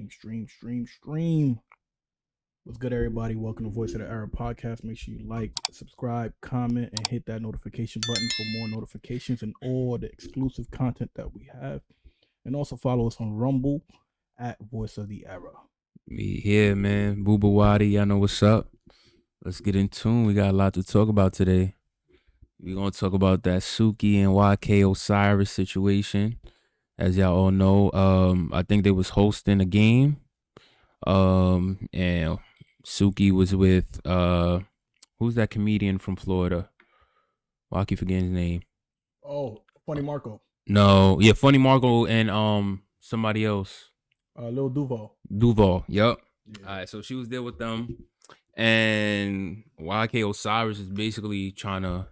Stream. What's good, everybody? Welcome to Voice of the Era podcast. Make sure you like, subscribe, comment, and hit that notification button for more notifications and all the exclusive content that we have. And also follow us on Rumble at Voice of the Era. Me here, man. Booba Wadi, y'all know what's up. Let's get in tune. We got a lot to talk about today. We're going to talk about that Suki and YK Osiris situation. As y'all all know, I think they was hosting a game. And Suki was with, who's that comedian from Florida? Why I keep forgetting his name? Oh, Funny Marco. No, yeah, Funny Marco and somebody else. Lil Duval. Duval, yep. Yeah. All right, so she was there with them. And YK Osiris is basically trying to,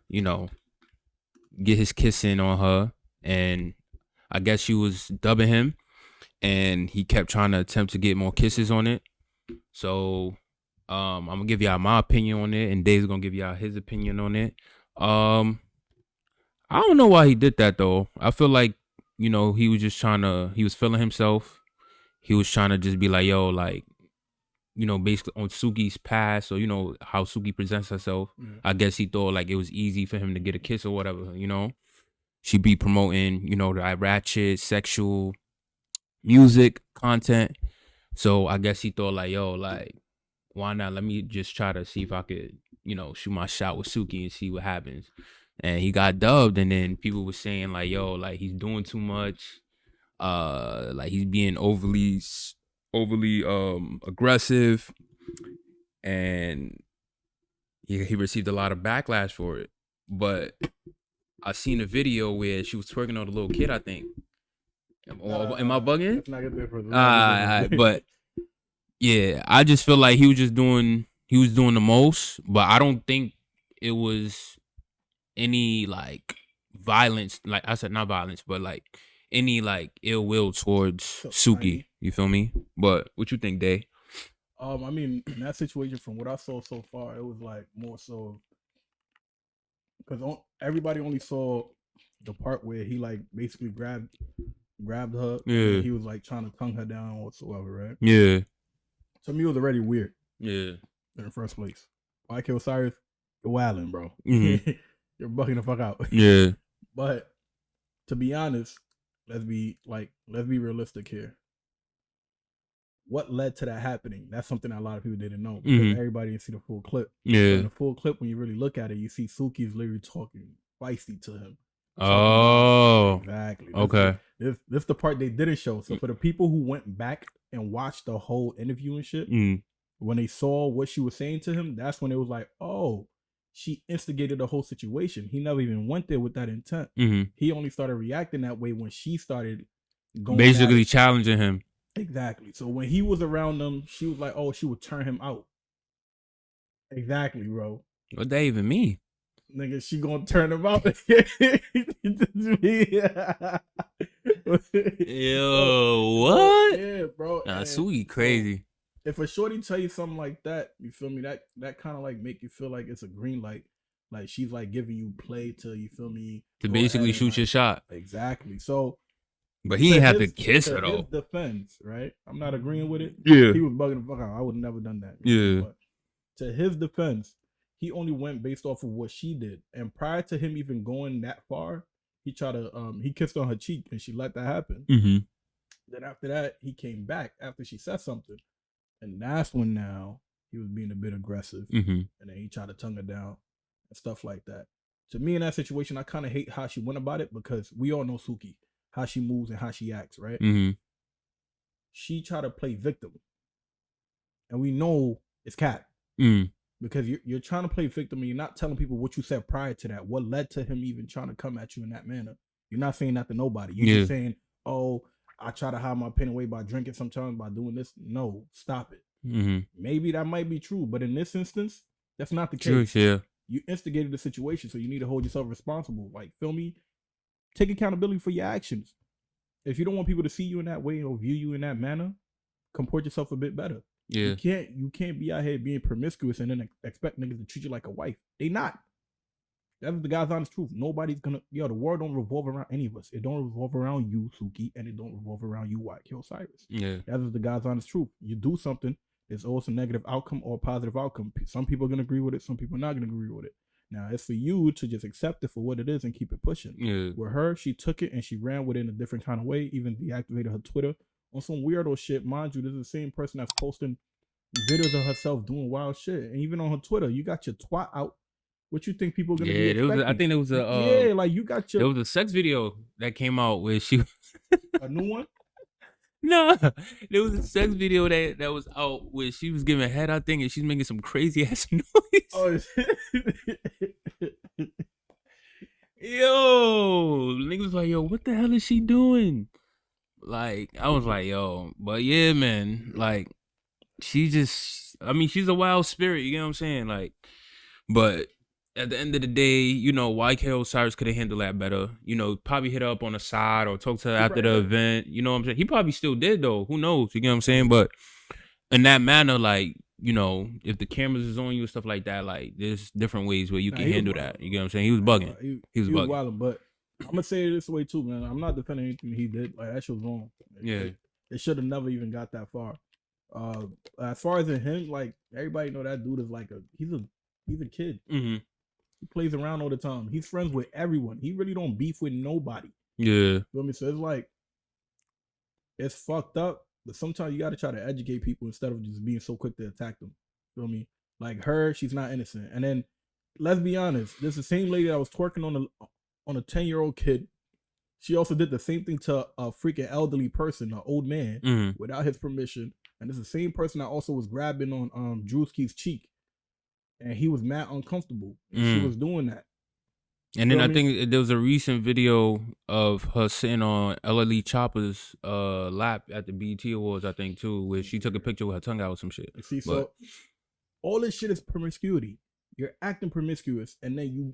get his kiss in on her. And I guess she was dubbing him. And he kept trying to attempt to get more kisses on it. So I'm going to give y'all my opinion on it. And Dave's going to give y'all his opinion on it. I don't know why he did that, though. I feel like, he was just he was feeling himself. He was trying to just be like, yo, like, basically on Suki's past or, how Suki presents herself. Mm-hmm. I guess he thought like it was easy for him to get a kiss or whatever, She be promoting, the ratchet, sexual music content. So I guess he thought like, yo, like, why not? Let me just try to see if I could, shoot my shot with Suki and see what happens. And he got dubbed, and then people were saying like, yo, like he's doing too much. Like he's being overly aggressive, and he received a lot of backlash for it. But I seen a video where she was twerking on a little kid, I think. Am I bugging? Let's not get there further. But yeah, I just feel like he was doing the most, but I don't think it was any like violence, like I said, not violence, but like any like ill will towards Suki. You feel me? But what you think, Day? I mean, in that situation, from what I saw so far, it was like more so because everybody only saw the part where he like basically grabbed her. Yeah. And he was like trying to tongue her down whatsoever, right? Yeah. To me, it was already weird. Yeah. In the first place, YK Osiris, you're wilding, bro. Mm-hmm. You're bugging the fuck out. Yeah. But to be honest, let's be realistic here. What led to that happening? That's something that a lot of people didn't know because everybody didn't see the full clip. Yeah. In the full clip, when you really look at it, you see Suki is literally talking feisty to him. Oh, exactly. Okay. This the part they didn't show. So for the people who went back and watched the whole interview and shit, when they saw what she was saying to him, that's when it was like, oh, she instigated the whole situation. He never even went there with that intent. He only started reacting that way when she started going basically challenging him. Exactly. So when he was around them, she was like, oh, she would turn him out. Exactly, bro. What that even mean? Nigga, she gonna turn him out. Yo, what? Yeah, bro. Nah, Suki crazy. If a shorty tell you something like that, you feel me? That kind of like make you feel like it's a green light. Like she's like giving you play to, you feel me? To basically shoot your shot. Exactly. So, but he didn't have to kiss her though. His defense, right? I'm not agreeing with it. Yeah. He was bugging the fuck out. I would have never done that. Yeah. But to his defense, he only went based off of what she did. And prior to him even going that far, he tried to he kissed on her cheek and she let that happen. Then after that, he came back after she said something. And that's when now he was being a bit aggressive. And then he tried to tongue her down and stuff like that. To me, in that situation, I kind of hate how she went about it because we all know Suki, how she moves and how she acts, right? She tried to play victim. And we know it's cat. Because you're trying to play victim and you're not telling people what you said prior to that. What led to him even trying to come at you in that manner? You're not saying that to nobody. You're just saying, oh, I try to hide my pain away by drinking sometimes, by doing this. No, stop it. Maybe that might be true, but in this instance, that's not the case. True, yeah. You instigated the situation, so you need to hold yourself responsible. Like, feel me? Take accountability for your actions. If you don't want people to see you in that way or view you in that manner, comport yourself a bit better. Yeah. You can't be out here being promiscuous and then expect niggas to treat you like a wife. They not. That's the God's honest truth. Nobody's gonna, the world don't revolve around any of us. It don't revolve around you, Suki, and it don't revolve around you, YK Osiris. Yeah. That is the God's honest truth. You do something, there's always a negative outcome or a positive outcome. Some people are gonna agree with it, some people are not gonna agree with it. Now it's for you to just accept it for what it is and keep it pushing. Yeah. With her, she took it and she ran with it in a different kind of way, even deactivated her Twitter on some weirdo shit. Mind you, this is the same person that's posting videos of herself doing wild shit. And even on her Twitter, you got your twat out. What you think people are gonna be expecting? I think there was a like you got your. There was a sex video that came out where she a new one. No, there was a sex video that was out where she was giving head, I think, and she's making some crazy ass noise. Oh, yo, niggas was like, yo, what the hell is she doing? Like, I was like, yo, but yeah, man, like, she's a wild spirit, you know what I'm saying? Like, but at the end of the day, you know, YK Osiris could have handled that better. You know, probably hit her up on the side or talk to her after the event. You know what I'm saying? He probably still did, though. Who knows? You know what I'm saying? But in that manner, like, you know, if the cameras is on you and stuff like that, like, there's different ways where you can handle that. You know what I'm saying? He was bugging. He was bugging. Wilding, but I'm going to say it this way, too, man. I'm not defending anything he did. Like, that shit was wrong. Yeah. It should have never even got that far. As far as in him, like, everybody know that dude is like he's a kid. Mm-hmm. He plays around all the time. He's friends with everyone. He really don't beef with nobody. Yeah. Feel me? So it's like, it's fucked up, but sometimes you got to try to educate people instead of just being so quick to attack them. Feel me? Like her, she's not innocent. And then, let's be honest, this is the same lady that was twerking on a 10-year-old kid. She also did the same thing to a freaking elderly person, an old man, without his permission. And this is the same person that also was grabbing on Drewski's cheek. And he was mad uncomfortable. She was doing that. And then I think there was a recent video of her sitting on LLE Chopper's lap at the BET Awards, I think, too, where she took a picture with her tongue out or some shit. See, so all this shit is promiscuity. You're acting promiscuous, and then you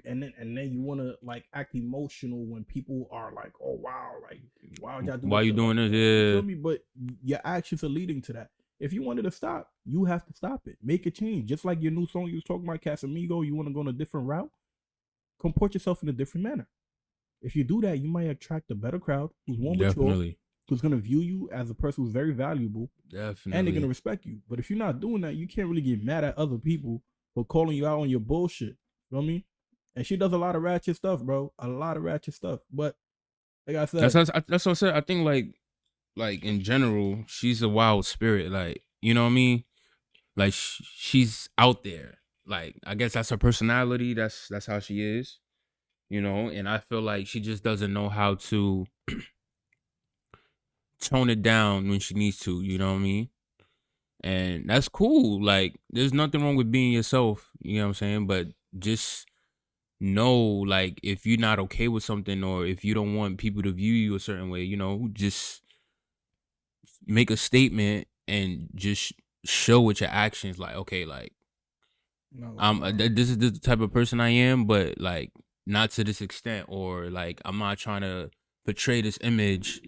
want to like act emotional when people are like, "Oh wow, like why would y'all do? Why you doing this?" Yeah. Feel me? But your actions are leading to that. If you wanted to stop, you have to stop it. Make a change. Just like your new song you was talking about, Casamigo, you want to go in a different route, comport yourself in a different manner. If you do that, you might attract a better crowd who's more mature, who's going to view you as a person who's very valuable. Definitely. And they're going to respect you. But if you're not doing that, you can't really get mad at other people for calling you out on your bullshit. You know what I mean? And she does a lot of ratchet stuff, bro. A lot of ratchet stuff. But like I said, that's what I said. I think like in general, she's a wild spirit. Like, you know what I mean? Like she's out there. Like, I guess that's her personality. That's how she is, you know? And I feel like she just doesn't know how to tone it down when she needs to, you know what I mean? And that's cool. Like, there's nothing wrong with being yourself, you know what I'm saying? But just know, like, if you're not okay with something or if you don't want people to view you a certain way, you know, just make a statement and just show with your actions, like, okay, like, this is the type of person I am, but like not to this extent, or like I'm not trying to portray this image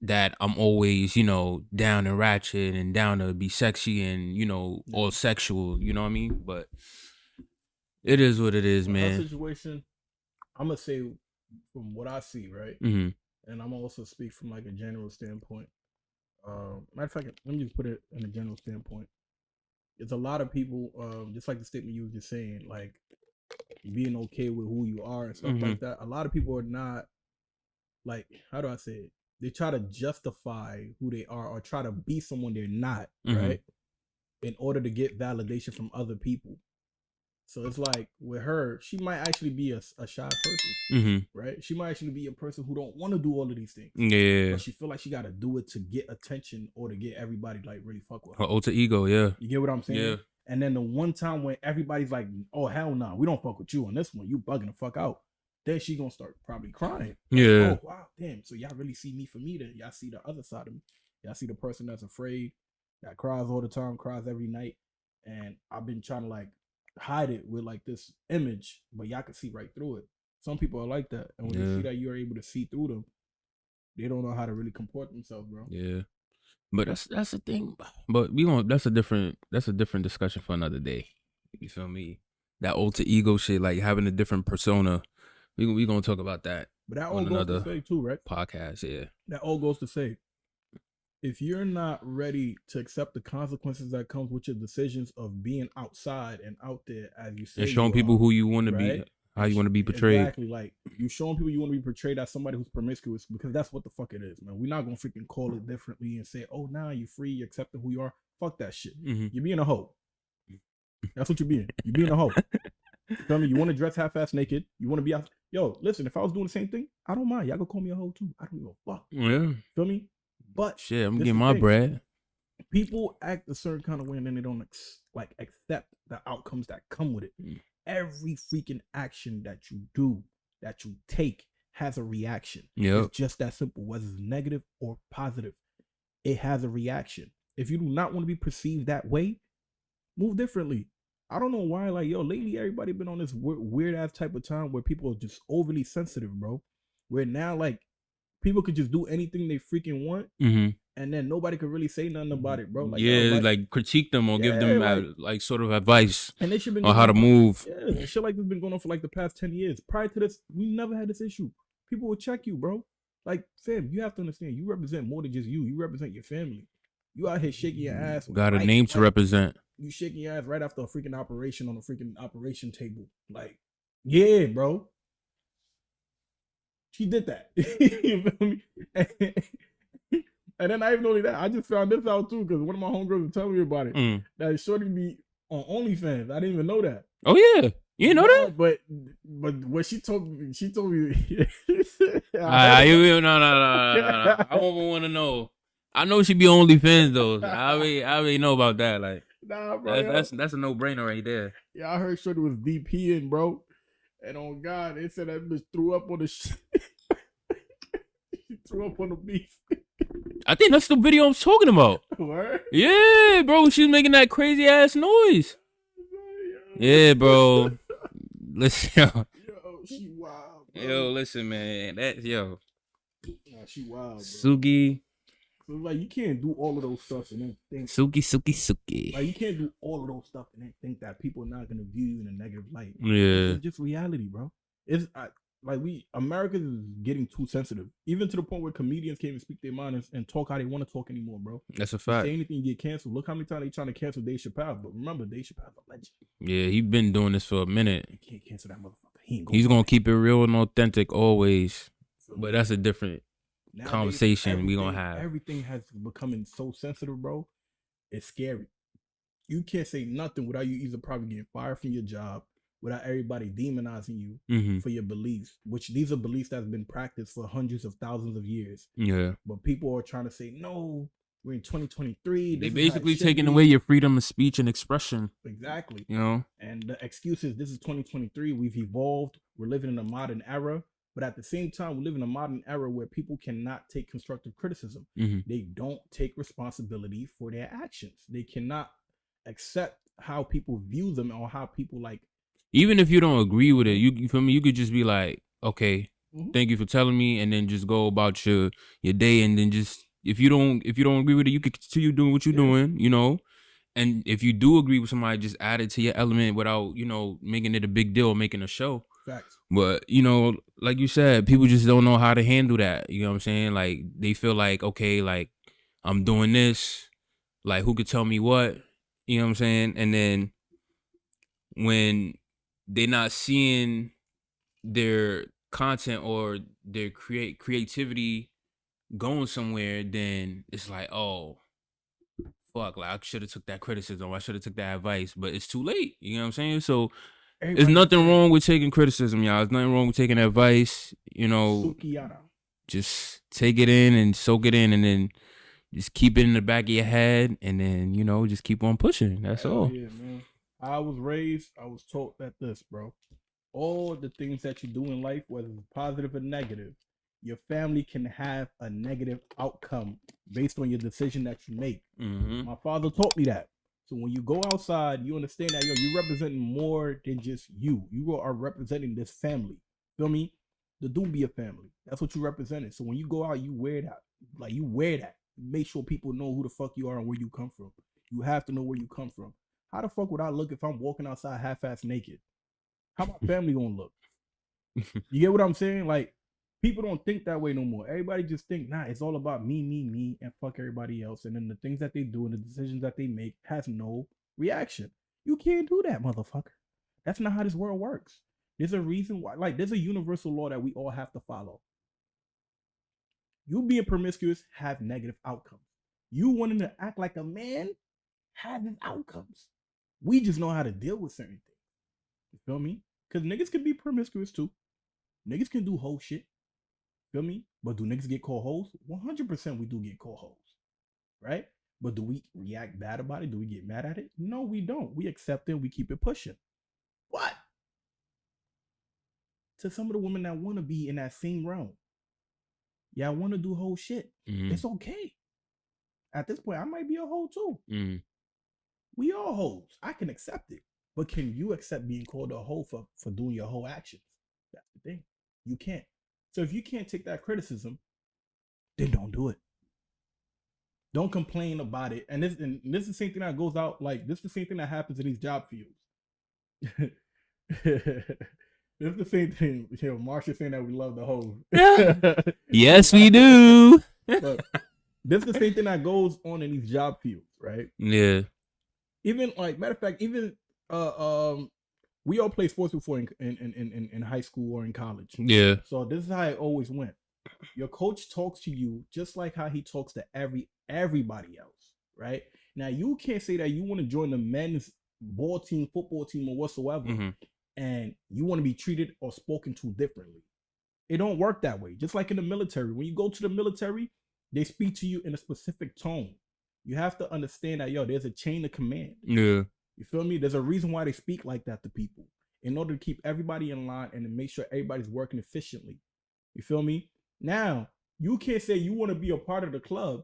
that I'm always, you know, down and ratchet and down to be sexy and, you know, all sexual, you know what I mean? But it is what it is, man. That situation, I'm gonna say from what I see, right? Mm-hmm. And I'm also speak from like a general standpoint. Matter of fact, let me just put it in a general standpoint. It's a lot of people, just like the statement you were just saying, like being okay with who you are and stuff like that. A lot of people are not, like, how do I say it? They try to justify who they are or try to be someone they're not, right? In order to get validation from other people. So it's like with her, she might actually be a shy person, right? She might actually be a person who don't want to do all of these things. Yeah. But she feel like she got to do it to get attention or to get everybody like really fuck with her. Her alter ego, yeah. You get what I'm saying? Yeah. And then the one time when everybody's like, oh, hell no, we don't fuck with you on this one. You bugging the fuck out. Then she gonna start probably crying. Yeah. Like, oh, wow, damn. So y'all really see me for me then. Y'all see the other side of me. Y'all see the person that's afraid, that cries all the time, cries every night. And I've been trying to like hide it with like this image, but y'all can see right through it. Some people are like that. And when they see that you're able to see through them, they don't know how to really comport themselves, bro. Yeah. But that's the thing. But that's a different discussion for another day. You feel me? that alter ego shit, like having a different persona. We gonna talk about that. But that all goes to say too, right? Podcast, yeah. That all goes to say, if you're not ready to accept the consequences that comes with your decisions of being outside and out there, as you say, and showing people who you want to right? be, how you want to be portrayed. Exactly, like you showing people you want to be portrayed as somebody who's promiscuous, because that's what the fuck it is, man. We're not gonna freaking call it differently and say, oh, now you're free, you're accepting who you are. Fuck that shit. You're being a hoe. That's what you're being. You're being a hoe. You feel me? You want to dress half-ass naked. You want to be out. Yo, listen, if I was doing the same thing, I don't mind. Y'all can call me a hoe too. I don't give a fuck. Yeah. Feel me? But shit, I'm getting my bread. People act a certain kind of way and then they don't accept the outcomes that come with it. Every freaking action that you do, that you take, has a reaction. It's just that simple. Whether it's negative or positive, it has a reaction. If you do not want to be perceived that way, move differently. I don't know why, like, yo, lately everybody been on this weird ass type of time where people are just overly sensitive, bro. Where now, like, people could just do anything they freaking want, and then nobody could really say nothing about it, bro. Like, like critique them or give them like sort of advice and they should be on how to move. Yeah, shit like this been going on for like the past 10 years. Prior to this, we never had this issue. People will check you, bro. Like, fam, you have to understand, you represent more than just you. You represent your family. You out here shaking your ass. Got a name to represent. You shaking your ass right after a freaking operation on a freaking operation table. Like, yeah, bro. She did that. You feel me? And then not even only that, I just found this out too, because one of my homegirls was telling me about it. That shorty be on OnlyFans. I didn't even know that. Oh yeah. You know that? But what she told me no. I don't want to know. I know she be OnlyFans though. I already know about that. Like, nah, bro. That's a no-brainer right there. Yeah, I heard shorty was DPing, bro. And on God, they said that bitch threw up on the shit. She threw up on the beef. I think that's the video I'm talking about. What? Yeah, bro. She was making that crazy ass noise. Yeah, bro. Listen, yo. Yo, she wild, bro. Yo, listen, man. Nah, she wild, bro. Suki. So, like, you can't do all of those stuff and then think. Suki. Like, you can't do all of those stuff and then think that people are not going to view you in a negative light. Yeah. It's just reality, bro. America is getting too sensitive. Even to the point where comedians can't even speak their mind and talk how they want to talk anymore, bro. That's a fact. You say anything, you get canceled. Look how many times they trying to cancel Dave Chappelle. But remember, Dave Chappelle's a legend. Yeah, he's been doing this for a minute. You can't cancel that motherfucker. He's going to keep it real and authentic always. But that's a different conversation we going to have. Everything has becoming so sensitive, bro. It's scary. You can't say nothing without you either probably getting fired from your job, without everybody demonizing you for your beliefs, which these are beliefs that's been practiced for hundreds of thousands of years. Yeah. But people are trying to say, no, we're in 2023. They basically taking away your freedom of speech and expression. Exactly. You know? And the excuse is, this is 2023. We've evolved. We're living in a modern era. But at the same time, we live in a modern era where people cannot take constructive criticism. They don't take responsibility for their actions. They cannot accept how people view them or how people like. Even if you don't agree with it, you feel me? You could just be like, okay, thank you for telling me, and then just go about your day, and then just if you don't agree with it, you could continue doing what you're doing, you know. And if you do agree with somebody, just add it to your element without, you know, making it a big deal, making a show. Facts. But, you know, like you said, people just don't know how to handle that. You know what I'm saying? Like, they feel like, okay, like, I'm doing this. Like, who could tell me what? You know what I'm saying? And then when they're not seeing their content or their creativity going somewhere, then it's like, oh, fuck, like, I should have took that criticism. I should have took that advice. But it's too late. You know what I'm saying? So there's nothing wrong with taking criticism, y'all. There's nothing wrong with taking advice. You know, just take it in and soak it in, and then just keep it in the back of your head, and then, you know, just keep on pushing. That's all. Yeah, man. I was taught that this, bro. All the things that you do in life, whether it's positive or negative, your family can have a negative outcome based on your decision that you make. My father taught me that. So when you go outside, you understand that, yo, you're representing more than just you. You are representing this family. Feel me? The dude be a family. That's what you represented. So when you go out, you wear that. Like, you wear that. Make sure people know who the fuck you are and where you come from. You have to know where you come from. How the fuck would I look if I'm walking outside half-ass naked? How my family gonna look? You get what I'm saying? Like, people don't think that way no more. Everybody just think, nah, it's all about me, and fuck everybody else. And then the things that they do and the decisions that they make has no reaction. You can't do that, motherfucker. That's not how this world works. There's a reason why, like, there's a universal law that we all have to follow. You being promiscuous have negative outcomes. You wanting to act like a man has its outcomes. We just know how to deal with certain things. You feel me? Because niggas can be promiscuous too. Niggas can do whole shit. Feel me? But do niggas get called hoes? 100% we do get called hoes. Right? But do we react bad about it? Do we get mad at it? No, we don't. We accept it. We keep it pushing. What? To some of the women that want to be in that same realm. Yeah, I want to do whole shit. It's okay. At this point, I might be a hoe too. We all hoes. I can accept it. But can you accept being called a hoe for doing your whole actions? That's the thing. You can't. So if you can't take that criticism, then don't do it. Don't complain about it. And this is the same thing that goes out, like, this is the same thing that happens in these job fields. This is the same thing. You know, Marsha saying that we love the hoes. Yes, we do. But this is the same thing that goes on in these job fields, right? Yeah. Even, like, matter of fact, even we all played sports before in high school or in college. Yeah. So this is how it always went. Your coach talks to you just like how he talks to everybody else, right? Now, you can't say that you want to join the men's ball team, football team, or whatsoever, and you want to be treated or spoken to differently. It don't work that way. Just like in the military. When you go to the military, they speak to you in a specific tone. You have to understand that, yo, there's a chain of command. Yeah. You feel me? There's a reason why they speak like that to people. In order to keep everybody in line and to make sure everybody's working efficiently. You feel me? Now, you can't say you want to be a part of the club,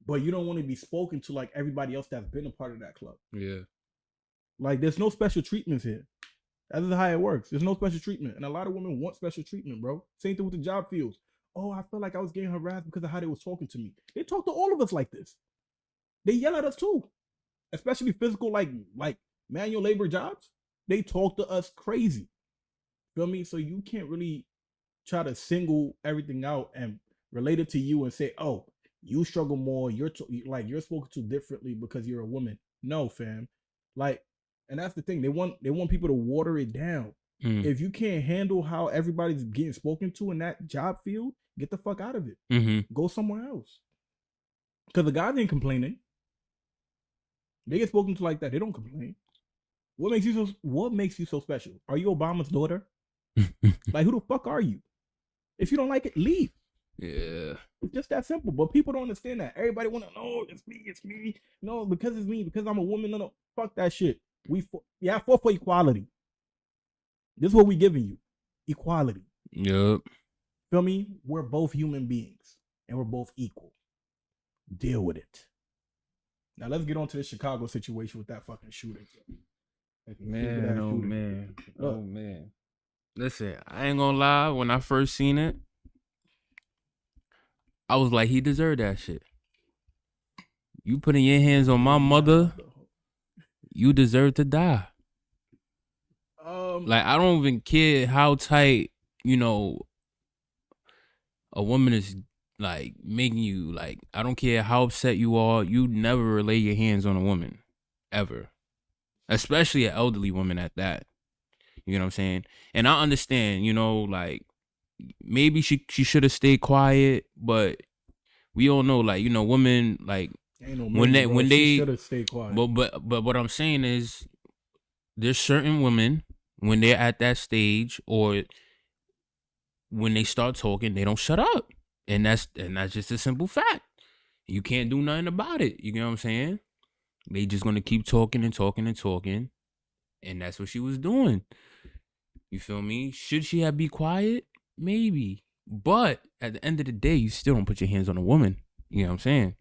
but you don't want to be spoken to like everybody else that's been a part of that club. Yeah. Like, there's no special treatments here. That's how it works. There's no special treatment. And a lot of women want special treatment, bro. Same thing with the job fields. Oh, I felt like I was getting harassed because of how they was talking to me. They talk to all of us like this. They yell at us too. Especially physical, like manual labor jobs. They talk to us crazy. Feel me? So you can't really try to single everything out and relate it to you and say, oh, you struggle more. You're spoken to differently because you're a woman. No, fam. Like, and that's the thing. They want people to water it down. If you can't handle how everybody's getting spoken to in that job field, get the fuck out of it. Go somewhere else. Because the guys ain't complaining. They get spoken to like that. They don't complain. What makes you so special? Are you Obama's daughter? Like, who the fuck are you? If you don't like it, leave. Yeah. It's just that simple. But people don't understand that. Everybody want to know, it's me. No, because it's me, because I'm a woman. No, fuck that shit. I fought for equality. This is what we giving you. Equality. Yep. Feel me? We're both human beings. And we're both equal. Deal with it. Now let's get on to the Chicago situation with that fucking shooting. Man. Listen, I ain't gonna lie. When I first seen it, I was like, he deserved that shit. You putting your hands on my mother, you deserve to die. Like, I don't even care how tight, a woman is, like, making you, like, I don't care how upset you are. You never lay your hands on a woman, ever. Especially an elderly woman at that. You know what I'm saying? And I understand, like, maybe she should have stayed quiet, but we all know, like, women, like, when they should have stayed quiet. But what I'm saying is, there's certain women, when they're at that stage or when they start talking, they don't shut up. And that's just a simple fact. You can't do nothing about it. You know what I'm saying? They just gonna keep talking and talking and talking. And that's what she was doing. You feel me? Should she have be quiet? Maybe. But at the end of the day, you still don't put your hands on a woman. You know what I'm saying?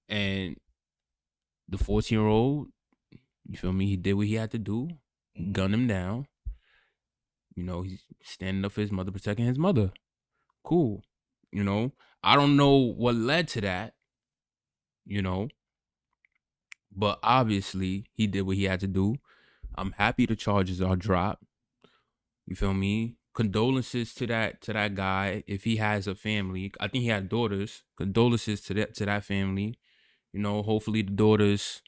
And the 14-year-old, you feel me? He did what he had to do. Gunned him down. He's standing up for his mother, protecting his mother. Cool. I don't know what led to that. But obviously, he did what he had to do. I'm happy the charges are dropped. You feel me? Condolences to that guy if he has a family. I think he had daughters. Condolences to that family. You know, hopefully the daughters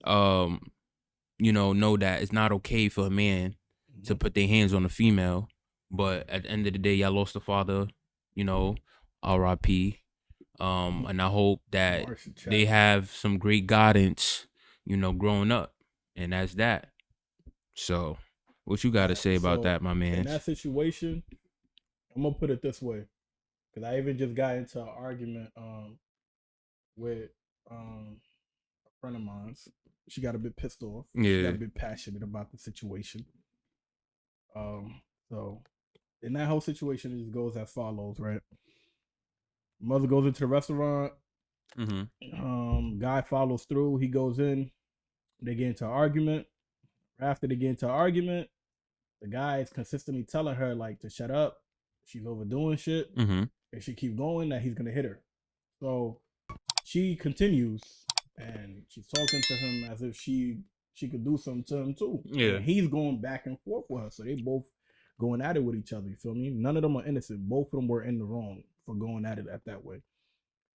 know that it's not okay for a man to put their hands on a female. But at the end of the day, y'all lost a father, RIP. And I hope that they have some great guidance, growing up. And that's that. So what you got to say about that, my man? In that situation, I'm going to put it this way. Because I even just got into an argument with a friend of mine. She got a bit pissed off. Yeah. She got a bit passionate about the situation. So in that whole situation, it just goes as follows, right? Mother goes into the restaurant. Guy follows through. He goes in. They get into an argument. After they get into an argument, the guy is consistently telling her like to shut up. She's overdoing shit. If she keep going, that he's gonna hit her. So she continues, and she's talking to him as if she could do something to him too. Yeah. And he's going back and forth with her. So they both going at it with each other. You feel me? None of them are innocent. Both of them were in the wrong for going at it that way.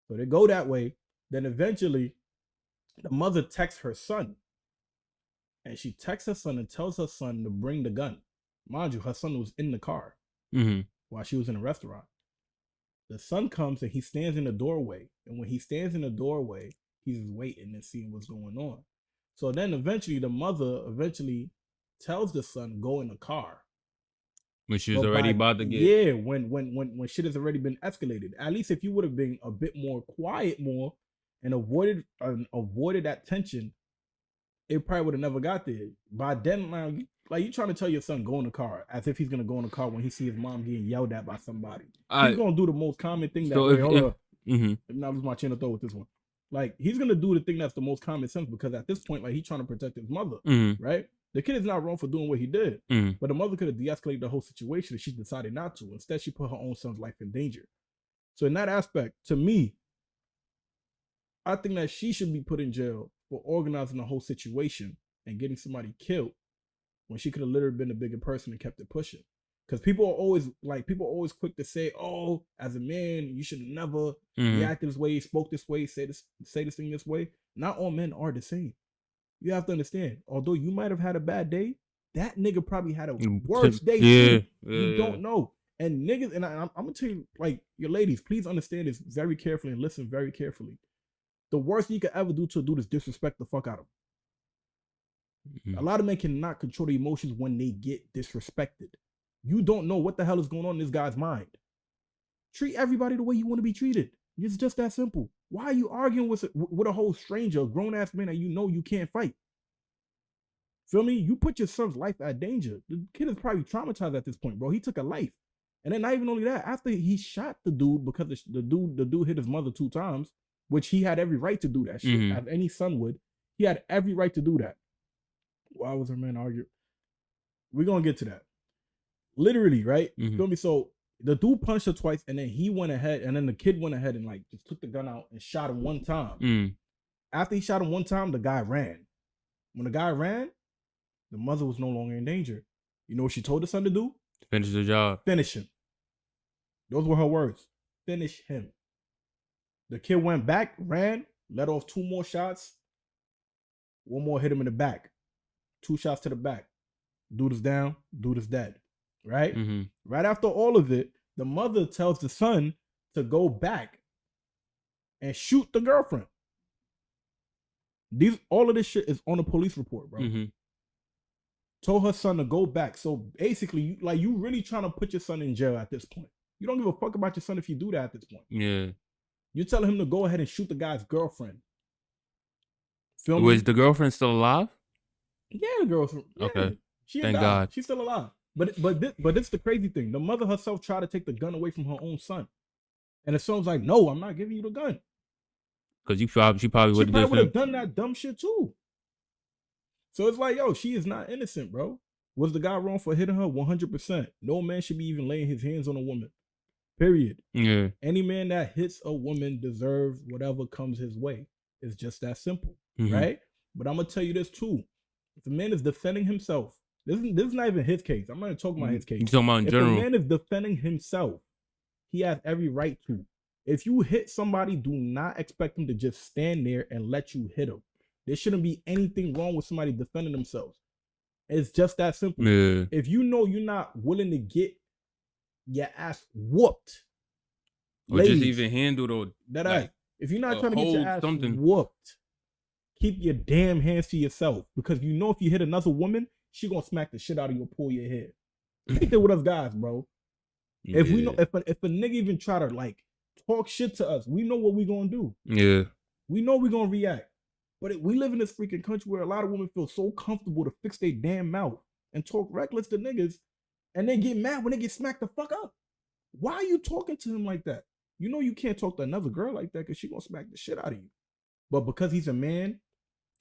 So they go that way. Then eventually, the mother texts her son. And she texts her son and tells her son to bring the gun. Mind you, her son was in the car while she was in a restaurant. The son comes and he stands in the doorway. And when he stands in the doorway, he's just waiting and seeing what's going on. So then eventually, the mother tells the son, go in the car. When she was already about to get... Yeah, when shit has already been escalated. At least if you would have been a bit more quiet and avoided that tension, it probably would have never got there. By then, like you trying to tell your son go in the car as if he's gonna go in the car when he sees his mom getting yelled at by somebody. He's gonna do the most common thing that. Now I'm just my chain of thought with this one. Like he's gonna do the thing that's the most common sense because at this point, like he's trying to protect his mother, right? The kid is not wrong for doing what he did, but the mother could have de-escalated the whole situation and she decided not to. Instead, she put her own son's life in danger. So in that aspect, to me, I think that she should be put in jail for organizing the whole situation and getting somebody killed when she could have literally been a bigger person and kept it pushing. Because people are always quick to say, oh, as a man, you should never react this way, spoke this way, say this thing this way. Not all men are the same. You have to understand, although you might have had a bad day, that nigga probably had a worse day too. You don't know. And niggas, and I'm gonna tell you, like, your ladies, please understand this very carefully and listen very carefully. The worst you could ever do to a dude is disrespect the fuck out of him. A lot of men cannot control the emotions when they get disrespected. You don't know what the hell is going on in this guy's mind. Treat everybody the way you want to be treated. It's just that simple. Why are you arguing with a whole stranger, a grown-ass man that you know you can't fight? Feel me? You put your son's life at danger. The kid is probably traumatized at this point, bro. He took a life. And then not even only that, after he shot the dude because the dude hit his mother 2 times, which he had every right to do that shit, as any son would. He had every right to do that. Why was her man arguing? We're going to get to that. Literally, right? Feel me? So the dude punched her twice, and then he went ahead, and then the kid went ahead and like just took the gun out and shot him 1 time. After he shot him 1 time, the guy ran. When the guy ran, the mother was no longer in danger. You know what she told the son to do? Finish the job. Finish him. Those were her words. Finish him. The kid went back, ran, let off 2 more shots. 1 more hit him in the back. 2 shots to the back. Dude is down. Dude is dead. Right? Right after all of it, the mother tells the son to go back and shoot the girlfriend. All of this shit is on a police report, bro. Told her son to go back. So basically, you really trying to put your son in jail at this point. You don't give a fuck about your son if you do that at this point. Yeah. You're telling him to go ahead and shoot the guy's girlfriend. Feel me? Was the girlfriend still alive? Yeah, the girlfriend. Yeah. Okay. Thank God. She's still alive. But this is the crazy thing. The mother herself tried to take the gun away from her own son. And the son's like, no, I'm not giving you the gun. Because she probably would have done that dumb shit too. So it's like, yo, she is not innocent, bro. Was the guy wrong for hitting her? 100%. No man should be even laying his hands on a woman. Period. Yeah. Any man that hits a woman deserves whatever comes his way. It's just that simple, right? But I'm going to tell you this too. If a man is defending himself This is not even his case. I'm not talking about his case. You talking about in if general? If a man is defending himself, he has every right to. If you hit somebody, do not expect him to just stand there and let you hit him. There shouldn't be anything wrong with somebody defending themselves. It's just that simple. Yeah. If you know you're not willing to get your ass whooped, or ladies, just even handled or that like, if you're not trying to get your ass whooped, keep your damn hands to yourself, because you know if you hit another woman, she gonna smack the shit out of you and pull your hair. Ain't that with us guys, bro? If we know if a nigga even try to like talk shit to us, we know what we gonna do. Yeah, we know we gonna react. But we live in this freaking country where a lot of women feel so comfortable to fix their damn mouth and talk reckless to niggas, and they get mad when they get smacked the fuck up. Why are you talking to him like that? You know you can't talk to another girl like that because she gonna smack the shit out of you. But because he's a man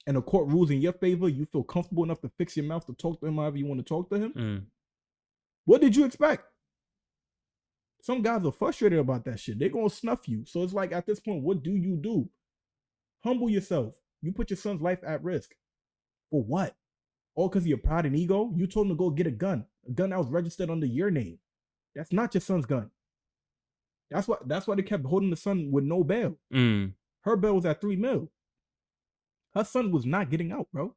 and the court rules in your favor, you feel comfortable enough to fix your mouth to talk to him however you want to talk to him. What did you expect? Some guys are frustrated about that shit. They're gonna snuff you. So it's like, at this point, what do you do? Humble yourself. You put your son's life at risk. For what? All because of your pride and ego? You told him to go get a gun that was registered under your name. That's not your son's gun. That's why they kept holding the son with no bail. Her bail was at $3 million. Her son was not getting out, bro.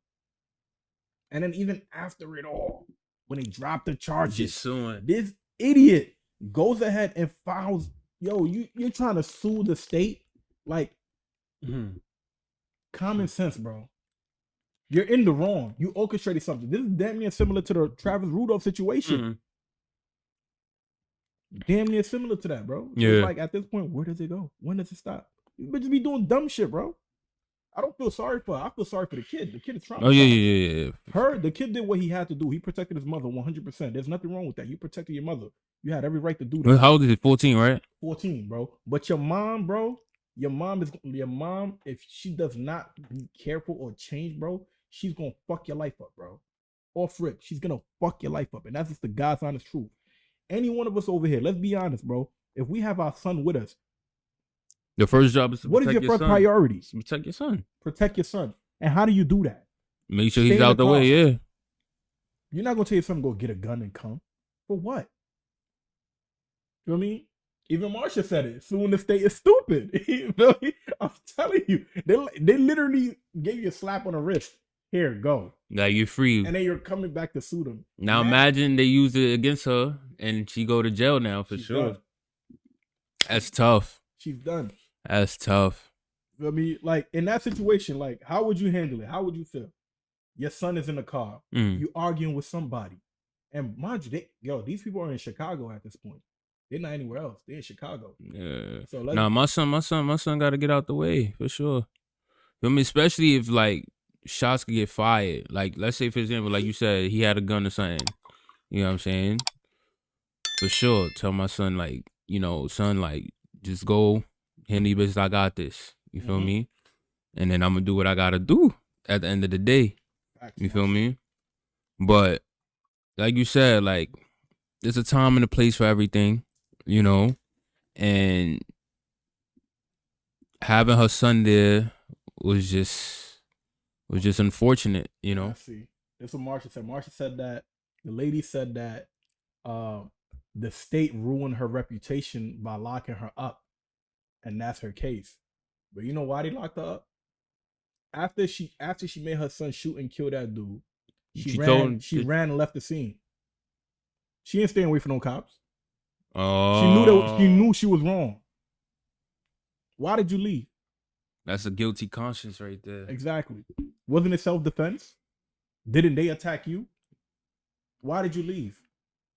And then even after it all, when they dropped the charges, this idiot goes ahead and files, you're trying to sue the state? Like, common sense, bro. You're in the wrong. You orchestrated something. This is damn near similar to the Travis Rudolph situation. Damn near similar to that, bro. Yeah. It's like, at this point, where does it go? When does it stop? You bitches be doing dumb shit, bro. I don't feel sorry for her. I feel sorry for the kid. The kid is traumatized. Oh, yeah. The kid did what he had to do. He protected his mother 100%. There's nothing wrong with that. You protected your mother. You had every right to do that. How old is it? 14, right? 14, bro. But your mom, bro, your mom, if she does not be careful or change, bro, she's gonna fuck your life up, bro. Off rip, she's gonna fuck your life up. And that's just the God's honest truth. Any one of us over here, let's be honest, bro. If we have our son with us, the first job is to what is your first priority? Protect your son. Protect your son. And how do you do that? Make sure he's out the way, yeah. You're not gonna tell your son to go get a gun and come. For what? You know what I mean? Even Marsha said it. Suing the state is stupid. You feel me? I'm telling you. They literally gave you a slap on the wrist. Here, go. Now you're free. And then you're coming back to sue them. Now imagine they use it against her and she go to jail now for sure. Done. That's tough. She's done. That's tough. I mean, like, in that situation, like, how would you handle it? How would you feel? Your son is in the car. You arguing with somebody. And mind you, these people are in Chicago at this point. They're not anywhere else. They're in Chicago. Yeah. So my son got to get out the way for sure. I mean, especially if like shots could get fired. Like, let's say for example, like you said, he had a gun or something. You know what I'm saying? For sure. Tell my son, like, son, like, just go handle business. I got this. You feel me? And then I'm gonna do what I gotta do at the end of the day. You feel me? But like you said, like, there's a time and a place for everything, and having her son there was just unfortunate, I see. That's what Marsha said. Marsha said that the lady said that the state ruined her reputation by locking her up, and that's her case. But you know why they locked her up? After she made her son shoot and kill that dude, she ran and left the scene. She ain't staying away from no cops. Oh. She knew she was wrong. Why did you leave? That's a guilty conscience right there. Exactly. Wasn't it self-defense? Didn't they attack you? Why did you leave?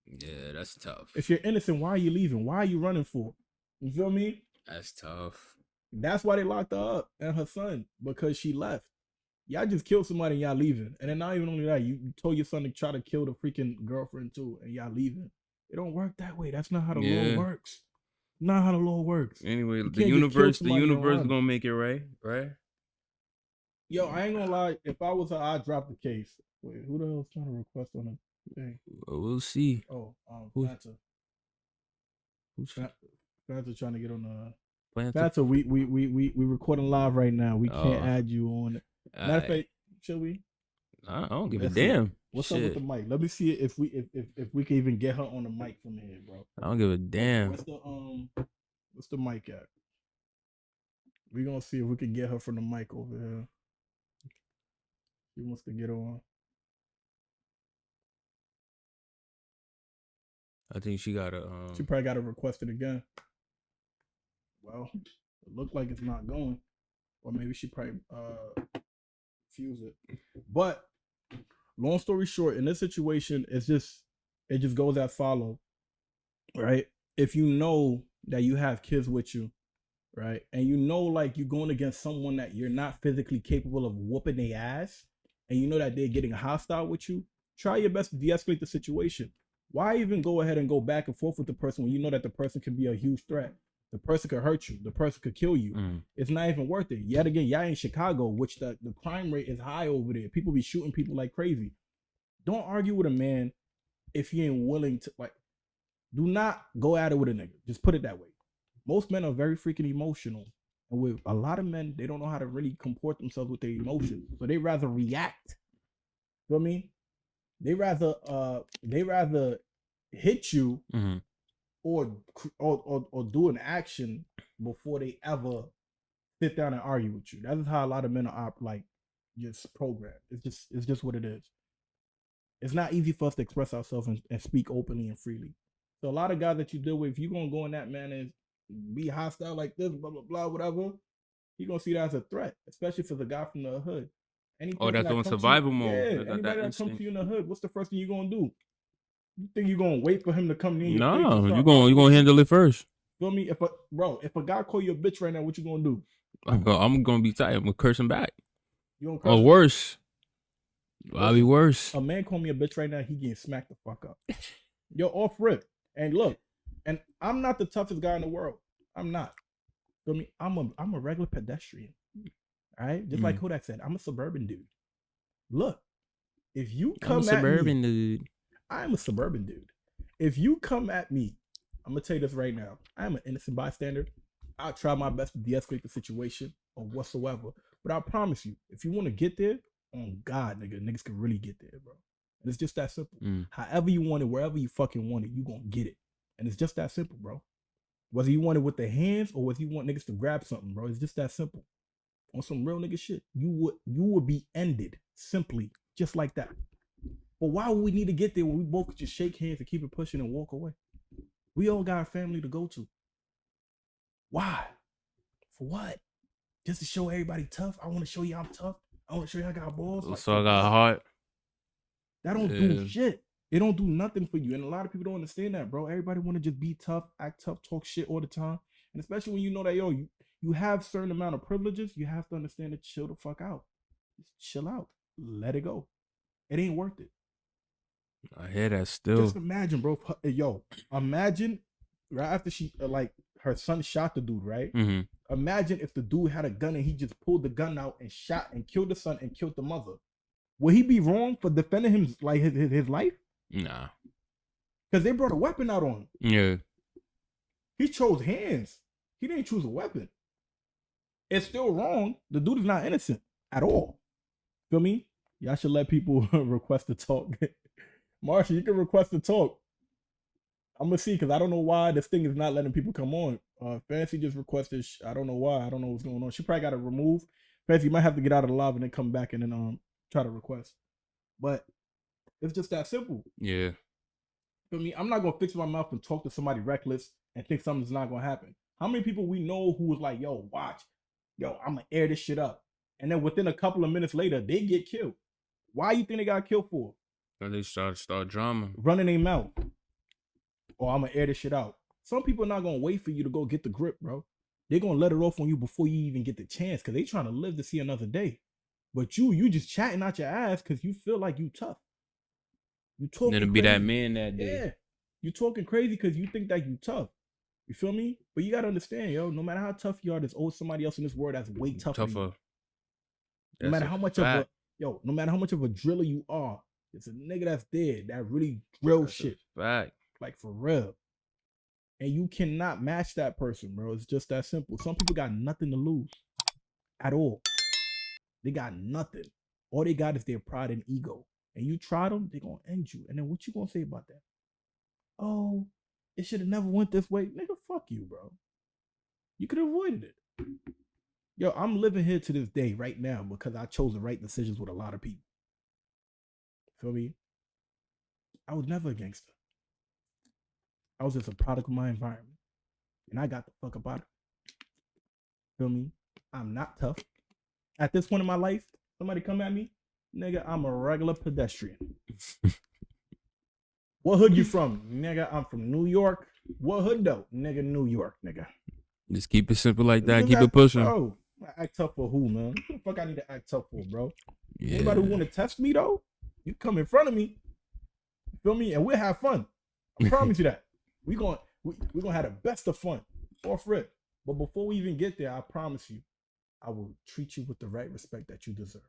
Yeah, that's tough. If you're innocent, why are you leaving? Why are you running for? You feel me? That's tough. That's why they locked her up and her son, because she left. Y'all just killed somebody and y'all leaving. And then not even only that, you told your son to try to kill the freaking girlfriend too, and y'all leaving. It don't work that way. That's not how the law works. Not how the law works. Anyway, the universe gonna make it right? Yo, I ain't gonna lie. If I was her, I'd drop the case. Wait, who the hell's trying to request on him? Thing? We'll see. Oh, Fanta. Fanta trying to get on the. Fanta, we recording live right now. We can't add you on. Matter of fact, should we? I don't give a damn. What's up with the mic? Let me see if we can even get her on the mic from here, bro. I don't give a damn. What's the mic at? We gonna see if we can get her from the mic over here. She wants to get on. I think she got a. She probably got to request it again. Well, it looked like it's not going, or maybe she probably fuse it. But long story short, in this situation, it just goes as follows, right? If you know that you have kids with you, right, and you know like you're going against someone that you're not physically capable of whooping their ass, and you know that they're getting hostile with you, try your best to de-escalate the situation. Why even go ahead and go back and forth with the person when you know that the person can be a huge threat? The person could hurt you. The person could kill you. It's not even worth it. Yet again, y'all in Chicago, which the crime rate is high over there. People be shooting people like crazy. Don't argue with a man if he ain't willing to, like, do not go at it with a nigga. Just put it that way. Most men are very freaking emotional. And with a lot of men, they don't know how to really comport themselves with their emotions. So they rather react. You know what I mean? They rather hit you or do an action before they ever sit down and argue with you. That's how a lot of men are like just programmed. It's just what it is. It's not easy for us to express ourselves and speak openly and freely. So a lot of guys that you deal with, if you're gonna go in that man and be hostile like this, blah blah blah, whatever, you're gonna see that as a threat, especially if it's a guy from the hood. That's on survival mode. Yeah, anybody that comes to you in the hood, what's the first thing you're gonna do? You think you're gonna wait for him to come near you? No, you're gonna handle it first. Feel me? If a guy call you a bitch right now, what you gonna do? I'm gonna be tight. I'm gonna curse him back. You gonna curse or worse. I'll be worse. A man call me a bitch right now, he getting smacked the fuck up. Yo, off rip. And look, and I'm not the toughest guy in the world. I'm not. Feel me? I'm a regular pedestrian. All right? Just like Kodak said, I'm a suburban dude. Look, if you come at me, I'm a suburban dude. If you come at me, I'm gonna tell you this right now. I am an innocent bystander. I'll try my best to de-escalate the situation or whatsoever. But I promise you, if you want to get there, on God, niggas can really get there, bro. And it's just that simple. However you want it, wherever you fucking want it, you gonna get it. And it's just that simple, bro. Whether you want it with the hands or whether you want niggas to grab something, bro, it's just that simple. On some real nigga shit, you would be ended simply just like that. But why would we need to get there when we both could just shake hands and keep it pushing and walk away? We all got a family to go to. Why? For what? Just to show everybody tough? I want to show you I'm tough. I want to show you I got balls. So I got a heart. That don't do shit. It don't do nothing for you. And a lot of people don't understand that, bro. Everybody want to just be tough, act tough, talk shit all the time. And especially when you know that, yo, you have certain amount of privileges, you have to understand to chill the fuck out. Just chill out. Let it go. It ain't worth it. I hear that still. Just imagine, bro. Yo, imagine right after she, like, her son shot the dude, right? Imagine if the dude had a gun and he just pulled the gun out and shot and killed the son and killed the mother. Would he be wrong for defending him, like his life? Nah. Because they brought a weapon out on him. Yeah. He chose hands. He didn't choose a weapon. It's still wrong. The dude is not innocent at all. Feel me? Y'all should let people request to talk. Marsha, you can request to talk. I'm gonna see, because I don't know why this thing is not letting people come on. Fancy just requested. I don't know why. I don't know what's going on. She probably got to remove. Fancy, you might have to get out of the live and then come back and then try to request. But it's just that simple. Yeah. For me, I'm not gonna fix my mouth and talk to somebody reckless and think something's not gonna happen. How many people we know who was like, yo, watch, yo, I'm gonna air this shit up, and then within a couple of minutes later, they get killed. Why you think they got killed for? And they start drama. Running their mouth. Or I'm gonna air this shit out. Some people are not gonna wait for you to go get the grip, bro. They're gonna let it off on you before you even get the chance, because they trying to live to see another day. But you just chatting out your ass because you feel like you tough. You talking It'll be that man that day. Yeah. You talking crazy because you think that you tough. You feel me? But you gotta understand, yo, no matter how tough you are, there's always somebody else in this world that's way tougher. No matter how much no matter how much of a driller you are, it's a nigga that's dead that really drill shit. Fact. Like, for real. And you cannot match that person, bro. It's just that simple. Some people got nothing to lose at all. They got nothing. All they got is their pride and ego. and you try them, they're gonna end you. And then what you gonna say about that? Oh, it should have never went this way. Nigga, fuck you, bro. You could have avoided it. Yo, I'm living here to this day right now because I chose the right decisions with a lot of people. Feel me? I was never a gangster. I was just a product of my environment. And I got the fuck up out of it. Feel me? I'm not tough. At this point in my life, somebody come at me, nigga, I'm a regular pedestrian. What hood you from? Nigga, I'm from New York. What hood though? Nigga, New York, nigga. Just keep it simple like that. Keep it pushing. Bro, I act tough for who, man? What the fuck I need to act tough for, bro? Yeah. Anybody who want to test me, though, you come in front of me. You feel me? And we'll have fun. I promise you that. We're gonna have the best of fun. Off rip. But before we even get there, I promise you, I will treat you with the right respect that you deserve.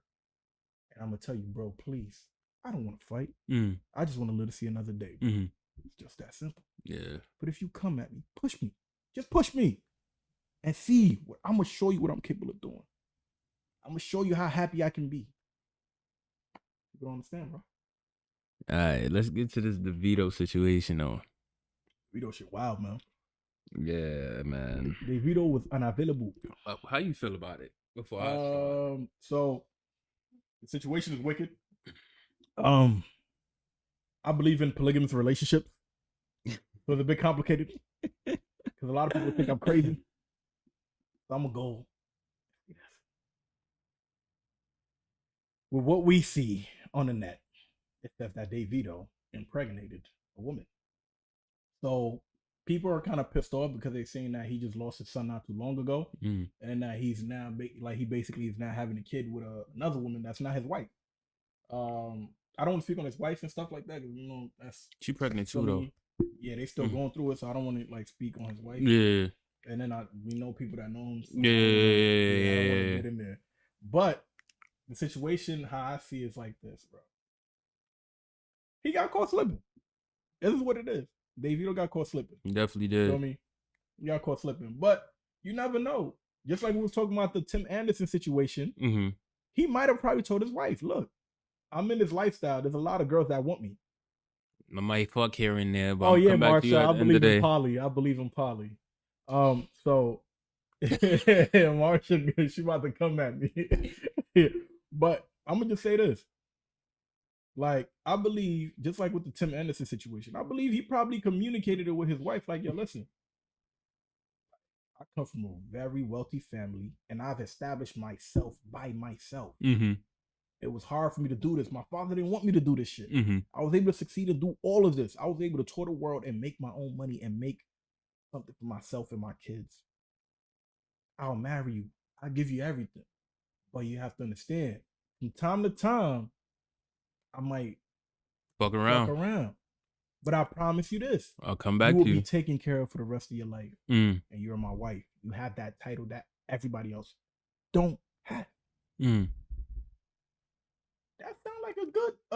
And I'm going to tell you, bro, please, I don't want to fight. I just want to live to see another day. It's just that simple. Yeah. But if you come at me, push me. Just push me. And see, I'm going to show you what I'm capable of doing. I'm going to show you how happy I can be. You don't understand, bro? All right, let's get to this DeVito situation, though. DeVito shit wild, man. Yeah, man. DeVito was unavailable. How you feel about it? Before I start? So the situation is wicked. I believe in polygamous relationships. So it's a bit complicated because a lot of people think I'm crazy. So I'm gonna go with what we see on the net. It says that DeVito impregnated a woman. So people are kind of pissed off because they're saying that he just lost his son not too long ago, and that he's now he basically is now having a kid with another woman that's not his wife. I don't want to speak on his wife and stuff like that. You know, that's she pregnant too, though. Yeah, they still going through it, so I don't want to like speak on his wife. Yeah. And then we know people that know him. So yeah. I don't want to get in there. But the situation, how I see, is like this, bro. He got caught slipping. This is what it is. DeVito got caught slipping. He definitely did. Feel me? He got caught slipping. But you never know. Just like we was talking about the Tim Anderson situation, he might have probably told his wife, look, I'm in this lifestyle. There's a lot of girls that want me. I might fuck here and there, but Marsha, I believe in poly. I believe in poly. So Marsha, she about to come at me. But I'm gonna just say this. Like, I believe, just like with the Tim Anderson situation, I believe he probably communicated it with his wife, like, yo, listen, I come from a very wealthy family, and I've established myself by myself. It was hard for me to do this. My father didn't want me to do this shit. I was able to succeed and do all of this. I was able to tour the world and make my own money and make something for myself and my kids. I'll marry you. I'll give you everything. But you have to understand, from time to time, I might fuck around. But I promise you this. I'll come back to you. You will be taken care of for the rest of your life. And you're my wife. You have that title that everybody else don't have. That sounds like a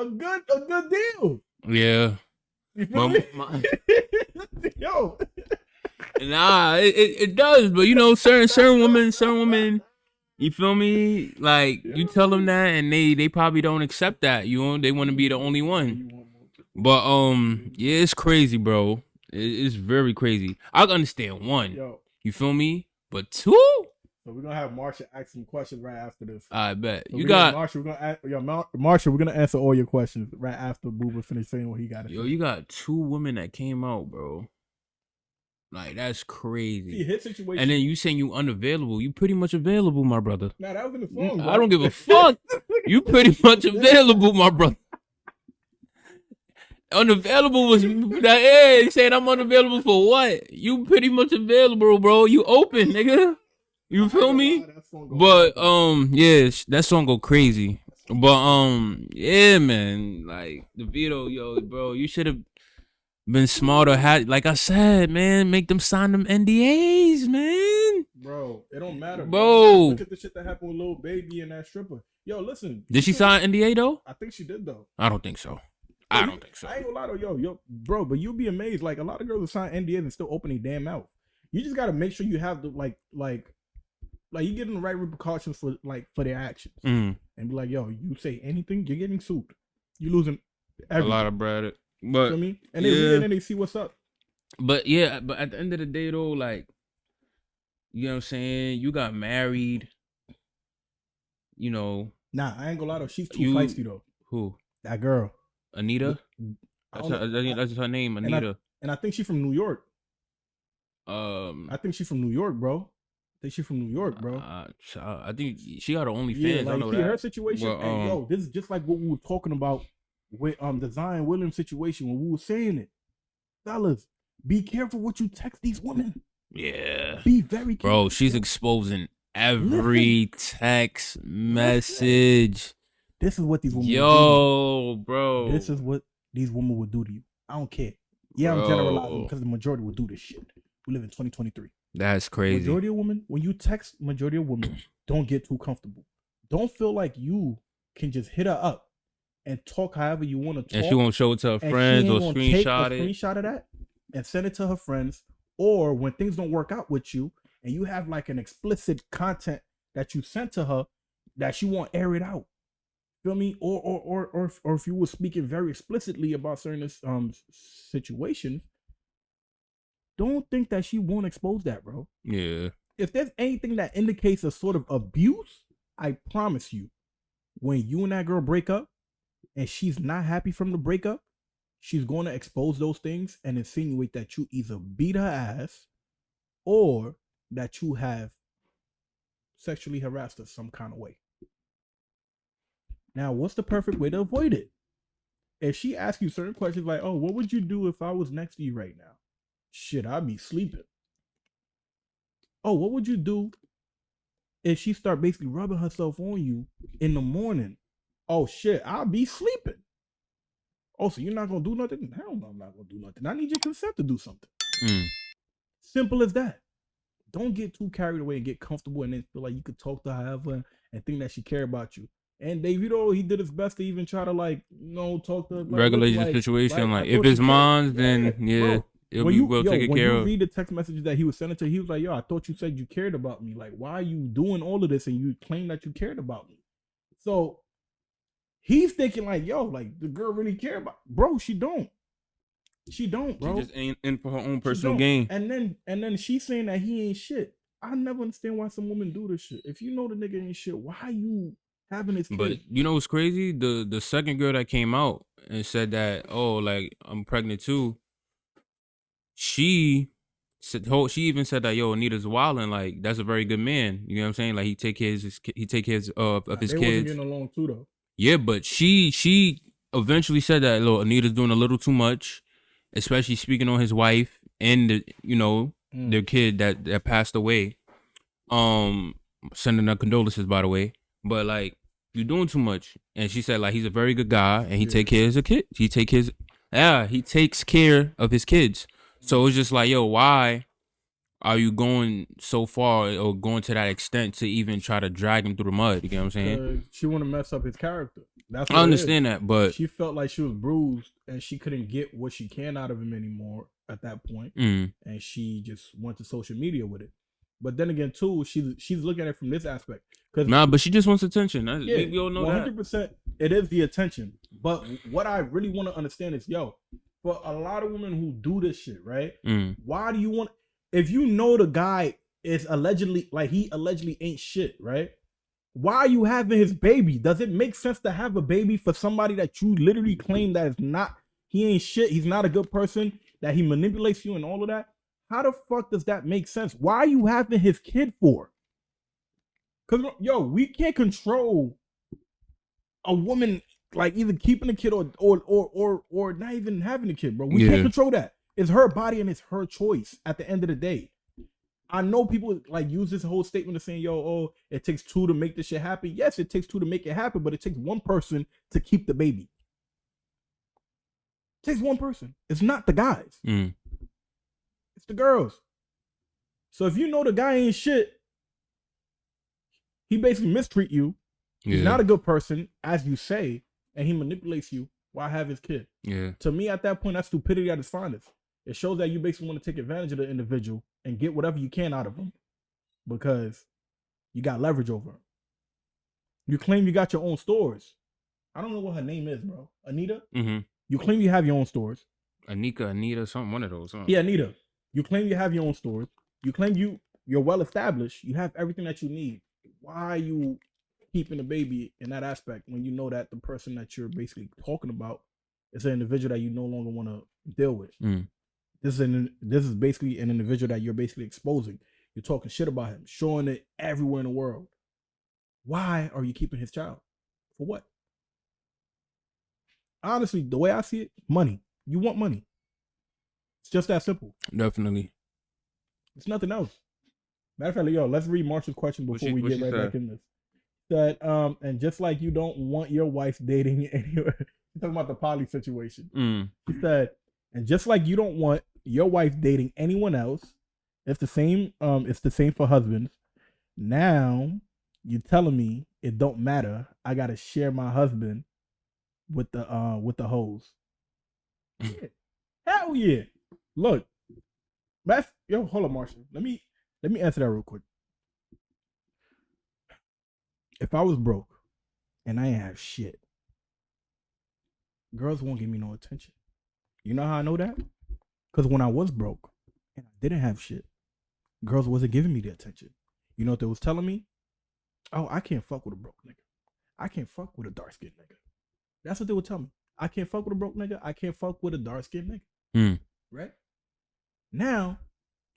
good deal. Yeah. You feel me? Yo. Nah, it does, but you know, certain women, you feel me? Like, you tell them that and they probably don't accept that. You know, they want to be the only one. But yeah, it's crazy, bro. It's very crazy. I understand one. You feel me? But two? So we're gonna have Marsha ask some questions right after this. I bet. So Marsha, we're gonna answer all your questions right after Booba finish saying what he got to say. Yo, you got two women that came out, bro. Like, that's crazy. See, his situation. And then you saying you unavailable. You pretty much available, my brother. Nah, that was in the phone, bro. I don't give a fuck. You pretty much available, my brother. Unavailable was that. Hey, saying I'm unavailable for what? You pretty much available, bro. You open, nigga. You feel me? But yeah, that song go crazy. But yeah, man. Like, DeVito, yo, bro, you should have been smarter. Like I said, man, make them sign them NDAs, man. Bro, it don't matter, bro. Look at the shit that happened with Lil Baby and that stripper. Yo, listen. Did she sign NDA though? I think she did though. I don't think so. I don't think so. I ain't gonna lie though, yo, bro. But you'll be amazed. Like, a lot of girls will sign NDAs and still open their damn mouth. You just gotta make sure you have the like you getting the right repercussions for their actions. And be like, yo, you say anything, you're getting sued. You losing everything. A lot of bread. But feel me? And they read it and they see what's up. But yeah, but at the end of the day though, like, you know what I'm saying? You got married, you know. Nah, I ain't gonna lie though. She's too feisty though. Who? That girl. Anita? That's her name, Anita. And I think she's from New York. I think she's from New York, bro. I think think she got her OnlyFans. Like, I know that. Her situation. Well, and yo, this is just like what we were talking about with the Zion Williams situation when we were saying it. Fellas, be careful what you text these women. Yeah. Be very careful. Bro, she's exposing every text message. This is what these women would do. Bro. This is what these women would do to you. I don't care. Yeah, I'm generalizing because the majority would do this shit. We live in 2023. That's crazy. Majority of women, when you text majority of women, don't get too comfortable. Don't feel like you can just hit her up and talk however you want to talk. And she won't show it to her friends or screenshot it. Screenshot of that and send it to her friends. Or when things don't work out with you and you have like an explicit content that you sent to her that she won't air it out. Feel me? Or if you were speaking very explicitly about certain situations, don't think that she won't expose that, bro. Yeah. If there's anything that indicates a sort of abuse, I promise you, when you and that girl break up and she's not happy from the breakup, she's going to expose those things and insinuate that you either beat her ass or that you have sexually harassed her some kind of way. Now, what's the perfect way to avoid it? If she asks you certain questions like, oh, what would you do if I was next to you right now? Shit, I'd be sleeping. Oh, what would you do if she start basically rubbing herself on you in the morning? Oh, shit, I'll be sleeping. Oh, so you're not going to do nothing? Hell no, I'm not going to do nothing. I need your consent to do something. Simple as that. Don't get too carried away and get comfortable and then feel like you could talk to her however and think that she care about you. And Dave, he did his best to even try to talk to her. Regulate the situation. Like if it's mine, then yeah. We'll take it care of. When you read the text messages that he was sending to her, he was like, yo, I thought you said you cared about me. Like, why are you doing all of this and you claim that you cared about me? So he's thinking like, yo, like the girl really care about, bro. She don't, bro. She just ain't in for her own personal gain. And then she's saying that he ain't shit. I never understand why some women do this shit. If you know the nigga ain't shit, why are you having his kid? But you know what's crazy? The second girl that came out and said that, oh, like I'm pregnant too. She even said that, yo, Anita's wilding. Like that's a very good man. You know what I'm saying? Like he take care of his kids. They wasn't getting along too though. Yeah, but she eventually said that, look, Anita's doing a little too much, especially speaking on his wife and their kid that passed away. Sending her condolences, by the way. But like you're doing too much. And she said like he's a very good guy and he take care of his kid. He takes care of his kids. So it's just like, yo, why are you going so far or going to that extent to even try to drag him through the mud? You get what I'm saying? She want to mess up his character. That's I understand that, but she felt like she was bruised and she couldn't get what she can out of him anymore at that point. And she just went to social media with it. But then again, too, she's looking at it from this aspect. But she just wants attention. We all know 100%. It is the attention. But what I really want to understand is, yo, for a lot of women who do this shit, right? Why do you want? If you know the guy is allegedly he allegedly ain't shit, right? Why are you having his baby? Does it make sense to have a baby for somebody that you literally claim that is not? He ain't shit. He's not a good person. That he manipulates you and all of that. How the fuck does that make sense? Why are you having his kid for? Because, yo, we can't control a woman like either keeping a kid or not even having a kid, bro. We can't control that. It's her body and it's her choice at the end of the day. I know people like use this whole statement of saying, yo, it takes two to make this shit happen. Yes, it takes two to make it happen, but it takes one person to keep the baby. It takes one person. It's not the guys. It's the girls. So if you know the guy ain't shit, he basically mistreat you. He's not a good person, as you say, and he manipulates you. Why have his kid? To me, at that point, that's stupidity at its finest. It shows that you basically want to take advantage of the individual and get whatever you can out of him because you got leverage over him. You claim you got your own stores. I don't know what her name is, bro. Anita? Mm-hmm. You claim you have your own stores. Anita, something, one of those. Huh? Yeah, Anita. You claim you have your own stores. You claim you're well established. You have everything that you need. Why are you keeping the baby in that aspect when you know that the person that you're basically talking about is an individual that you no longer want to deal with? This is basically an individual that you're basically exposing. You're talking shit about him, showing it everywhere in the world. Why are you keeping his child? For what? Honestly, the way I see it, money. You want money. It's just that simple. Definitely. It's nothing else. Matter of fact, yo, let's read Marshall's question before we get right back in this. That and just like you don't want your wife dating anywhere. He's talking about the poly situation. He said, and just like you don't want your wife dating anyone else, it's the same. It's the same for husbands. Now you telling me it don't matter. I gotta share my husband with the hoes. Yeah. Hell yeah! Look, hold on, Marshall. Let me answer that real quick. If I was broke and I ain't have shit, girls won't give me no attention. You know how I know that? Because when I was broke and I didn't have shit, girls wasn't giving me the attention. You know what they was telling me? Oh, I can't fuck with a broke nigga. I can't fuck with a dark skinned nigga. That's what they would tell me. I can't fuck with a broke nigga. I can't fuck with a dark skinned nigga. Right? Now,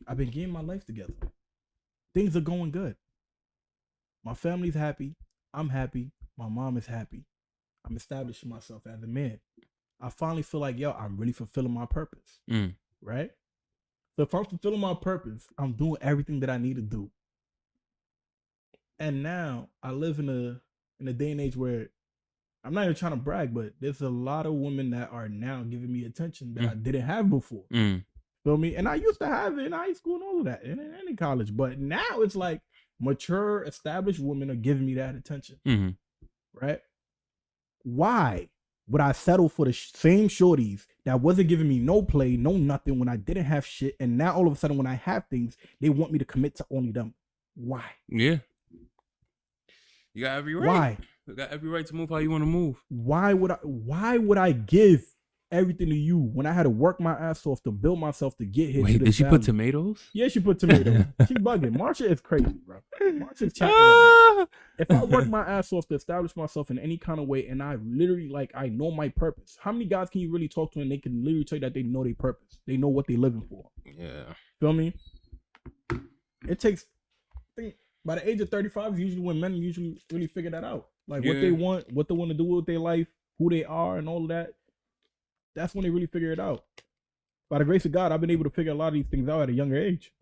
I've been getting my life together. Things are going good. My family's happy. I'm happy. My mom is happy. I'm establishing myself as a man. I finally feel like, yo, I'm really fulfilling my purpose. Right? So if I'm fulfilling my purpose, I'm doing everything that I need to do. And now I live in a day and age where I'm not even trying to brag, but there's a lot of women that are now giving me attention that I didn't have before. Feel me? And I used to have it in high school and all of that, and in college. But now it's like mature, established women are giving me that attention. Right? Why would I settle for the same shorties that wasn't giving me no play, no nothing when I didn't have shit, and now all of a sudden when I have things, they want me to commit to only them? Why? Yeah. You got every right. Why? You got every right to move how you want to move. Why would I give everything to you when I had to work my ass off to build myself to get here? Wait, did she put tomatoes? Yeah, she put tomatoes. She's bugging. Marsha is crazy, bro. Marsha's chatting. If I work my ass off to establish myself in any kind of way, and I literally I know my purpose. How many guys can you really talk to and they can literally tell you that they know their purpose? They know what they're living for. Yeah. Feel me? It takes. By the age of 35 is usually when men usually really figure that out. Like what they want to do with their life, who they are, and all of that. That's when they really figure it out. By the grace of God, I've been able to figure a lot of these things out at a younger age.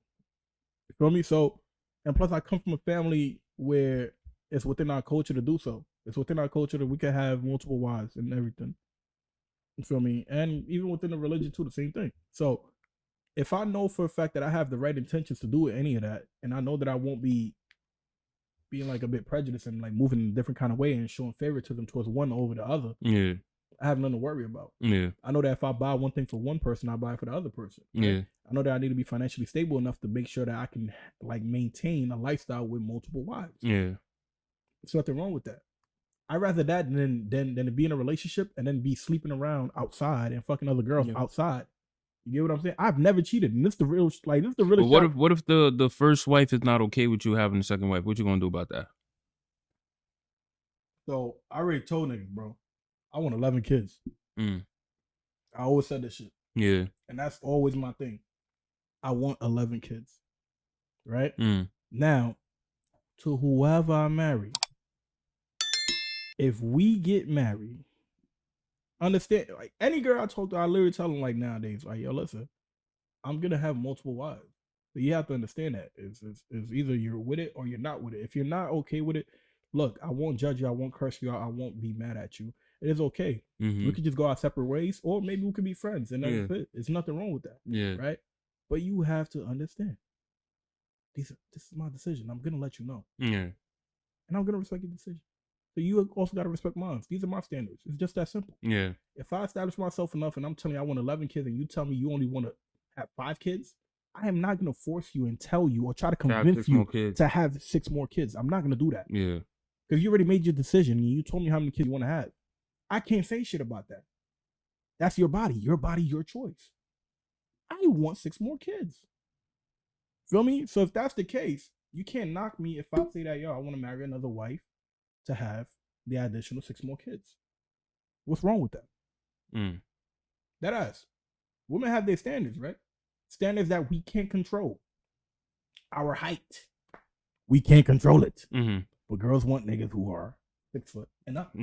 You feel me? So, and plus I come from a family where it's within our culture to do so. It's within our culture that we can have multiple wives and everything. You feel me? And even within the religion too, the same thing. So if I know for a fact that I have the right intentions to do any of that, and I know that I won't be being like a bit prejudiced and like moving in a different kind of way and showing favoritism towards one over the other, I have nothing to worry about. I know that if I buy one thing for one person, I buy it for the other person. Right? I know that I need to be financially stable enough to make sure that I can like maintain a lifestyle with multiple wives. There's nothing wrong with that. I'd rather that than to be in a relationship and then be sleeping around outside and fucking other girls outside. You get what I'm saying? I've never cheated, and this the real But what if the first wife is not okay with you having a second wife? What you gonna do about that? So I already told niggas, bro, I want 11 kids. I always said this shit. Yeah. And that's always my thing. I want 11 kids. Right? Now, to whoever I marry, if we get married, understand, like any girl I talk to, I literally tell them like nowadays, like, yo, listen, I'm gonna have multiple wives. So you have to understand that. It's either you're with it or you're not with it. If you're not okay with it, look, I won't judge you, I won't curse you out, I won't be mad at you. It is okay. We could just go our separate ways, or maybe we could be friends, and that's it. There's nothing wrong with that. Right? But you have to understand. This is my decision. I'm gonna let you know. And I'm gonna respect your decision. So you also got to respect mine. These are my standards. It's just that simple. If I establish myself enough and I'm telling you I want 11 kids and you tell me you only want to have 5 kids, I am not going to force you and tell you or try to convince you to have 6 more kids. I'm not going to do that. Because you already made your decision and you told me how many kids you want to have. I can't say shit about that. That's your body, your choice. I want 6 more kids. Feel me? So if that's the case, you can't knock me if I say that, yo, I want to marry another wife to have the additional 6 more kids. What's wrong with that? That ass. Women have their standards, right? Standards that we can't control. Our height. We can't control it. But girls want niggas who are 6 foot and up.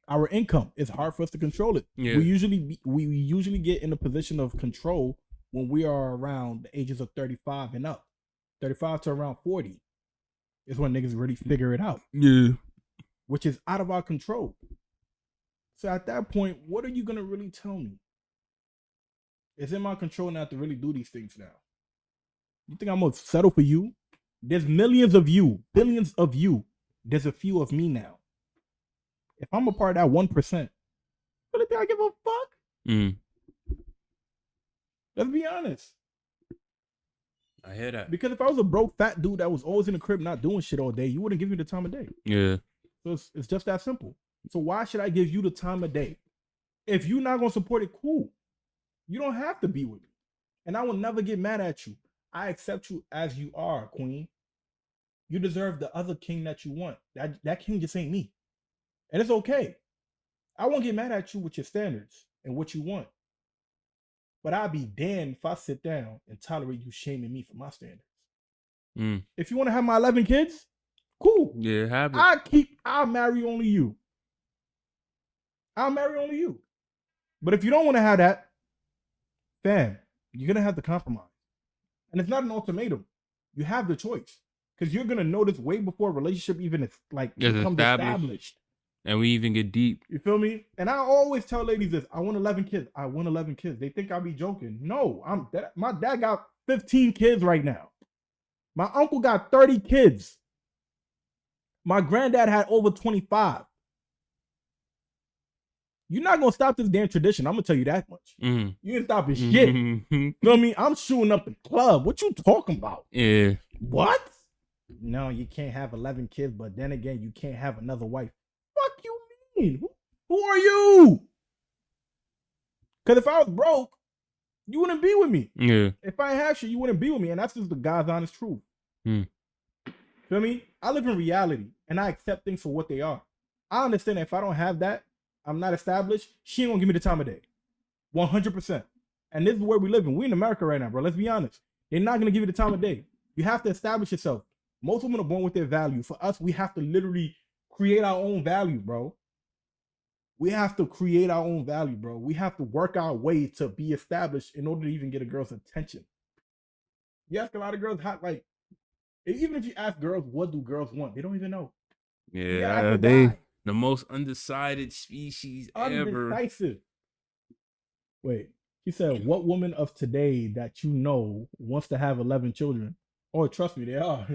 Our income, it's hard for us to control it. Yeah. We usually get in a position of control when we are around the ages of 35 and up. 35 to around 40 is when niggas really figure it out. Yeah. Which is out of our control. So at that point, what are you going to really tell me? It's in my control not to really do these things now. You think I'm going to settle for you? There's millions of you, billions of you. There's a few of me now. If I'm a part of that 1%, really think I give a fuck? Let's be honest. I hear that. Because if I was a broke fat dude that was always in the crib not doing shit all day, you wouldn't give me the time of day. Yeah. So it's just that simple. So why should I give you the time of day? If you're not going to support it, cool. You don't have to be with me. And I will never get mad at you. I accept you as you are, queen. You deserve the other king that you want. That king just ain't me. And it's okay. I won't get mad at you with your standards and what you want. But I'll be damned if I sit down and tolerate you shaming me for my standards. If you want to have my 11 kids, cool. Yeah, have it. I'll marry only you. I'll marry only you. But if you don't want to have that, fam, you're going to have to compromise. And it's not an ultimatum. You have the choice. Because you're going to know this way before a relationship even is like becomes established. And we even get deep. You feel me? And I always tell ladies this. I want 11 kids. I want 11 kids. They think I'll be joking. No, my dad got 15 kids right now. My uncle got 30 kids. My granddad had over 25. You're not going to stop this damn tradition. I'm going to tell you that much. You ain't stopping shit. You know what I mean? I'm shooting up the club. What you talking about? Yeah. What? No, you can't have 11 kids, but then again, you can't have another wife. Fuck you mean? Who are you? Because if I was broke, you wouldn't be with me. Yeah. If I had shit, you wouldn't be with me. And that's just the God's honest truth. Feel me? I live in reality and I accept things for what they are. I understand that if I don't have that, I'm not established, she ain't gonna give me the time of day. 100%. And this is where we live in. We in America right now, bro. Let's be honest. They're not gonna give you the time of day. You have to establish yourself. Most women are born with their value. For us, we have to literally create our own value, bro. We have to create our own value, bro. We have to work our way to be established in order to even get a girl's attention. You ask a lot of girls, even if you ask girls, what do girls want? They don't even know. Yeah, they the most undecided species ever. Undecisive. Wait, he said, what woman of today that you know wants to have 11 children? Oh, trust me, they are.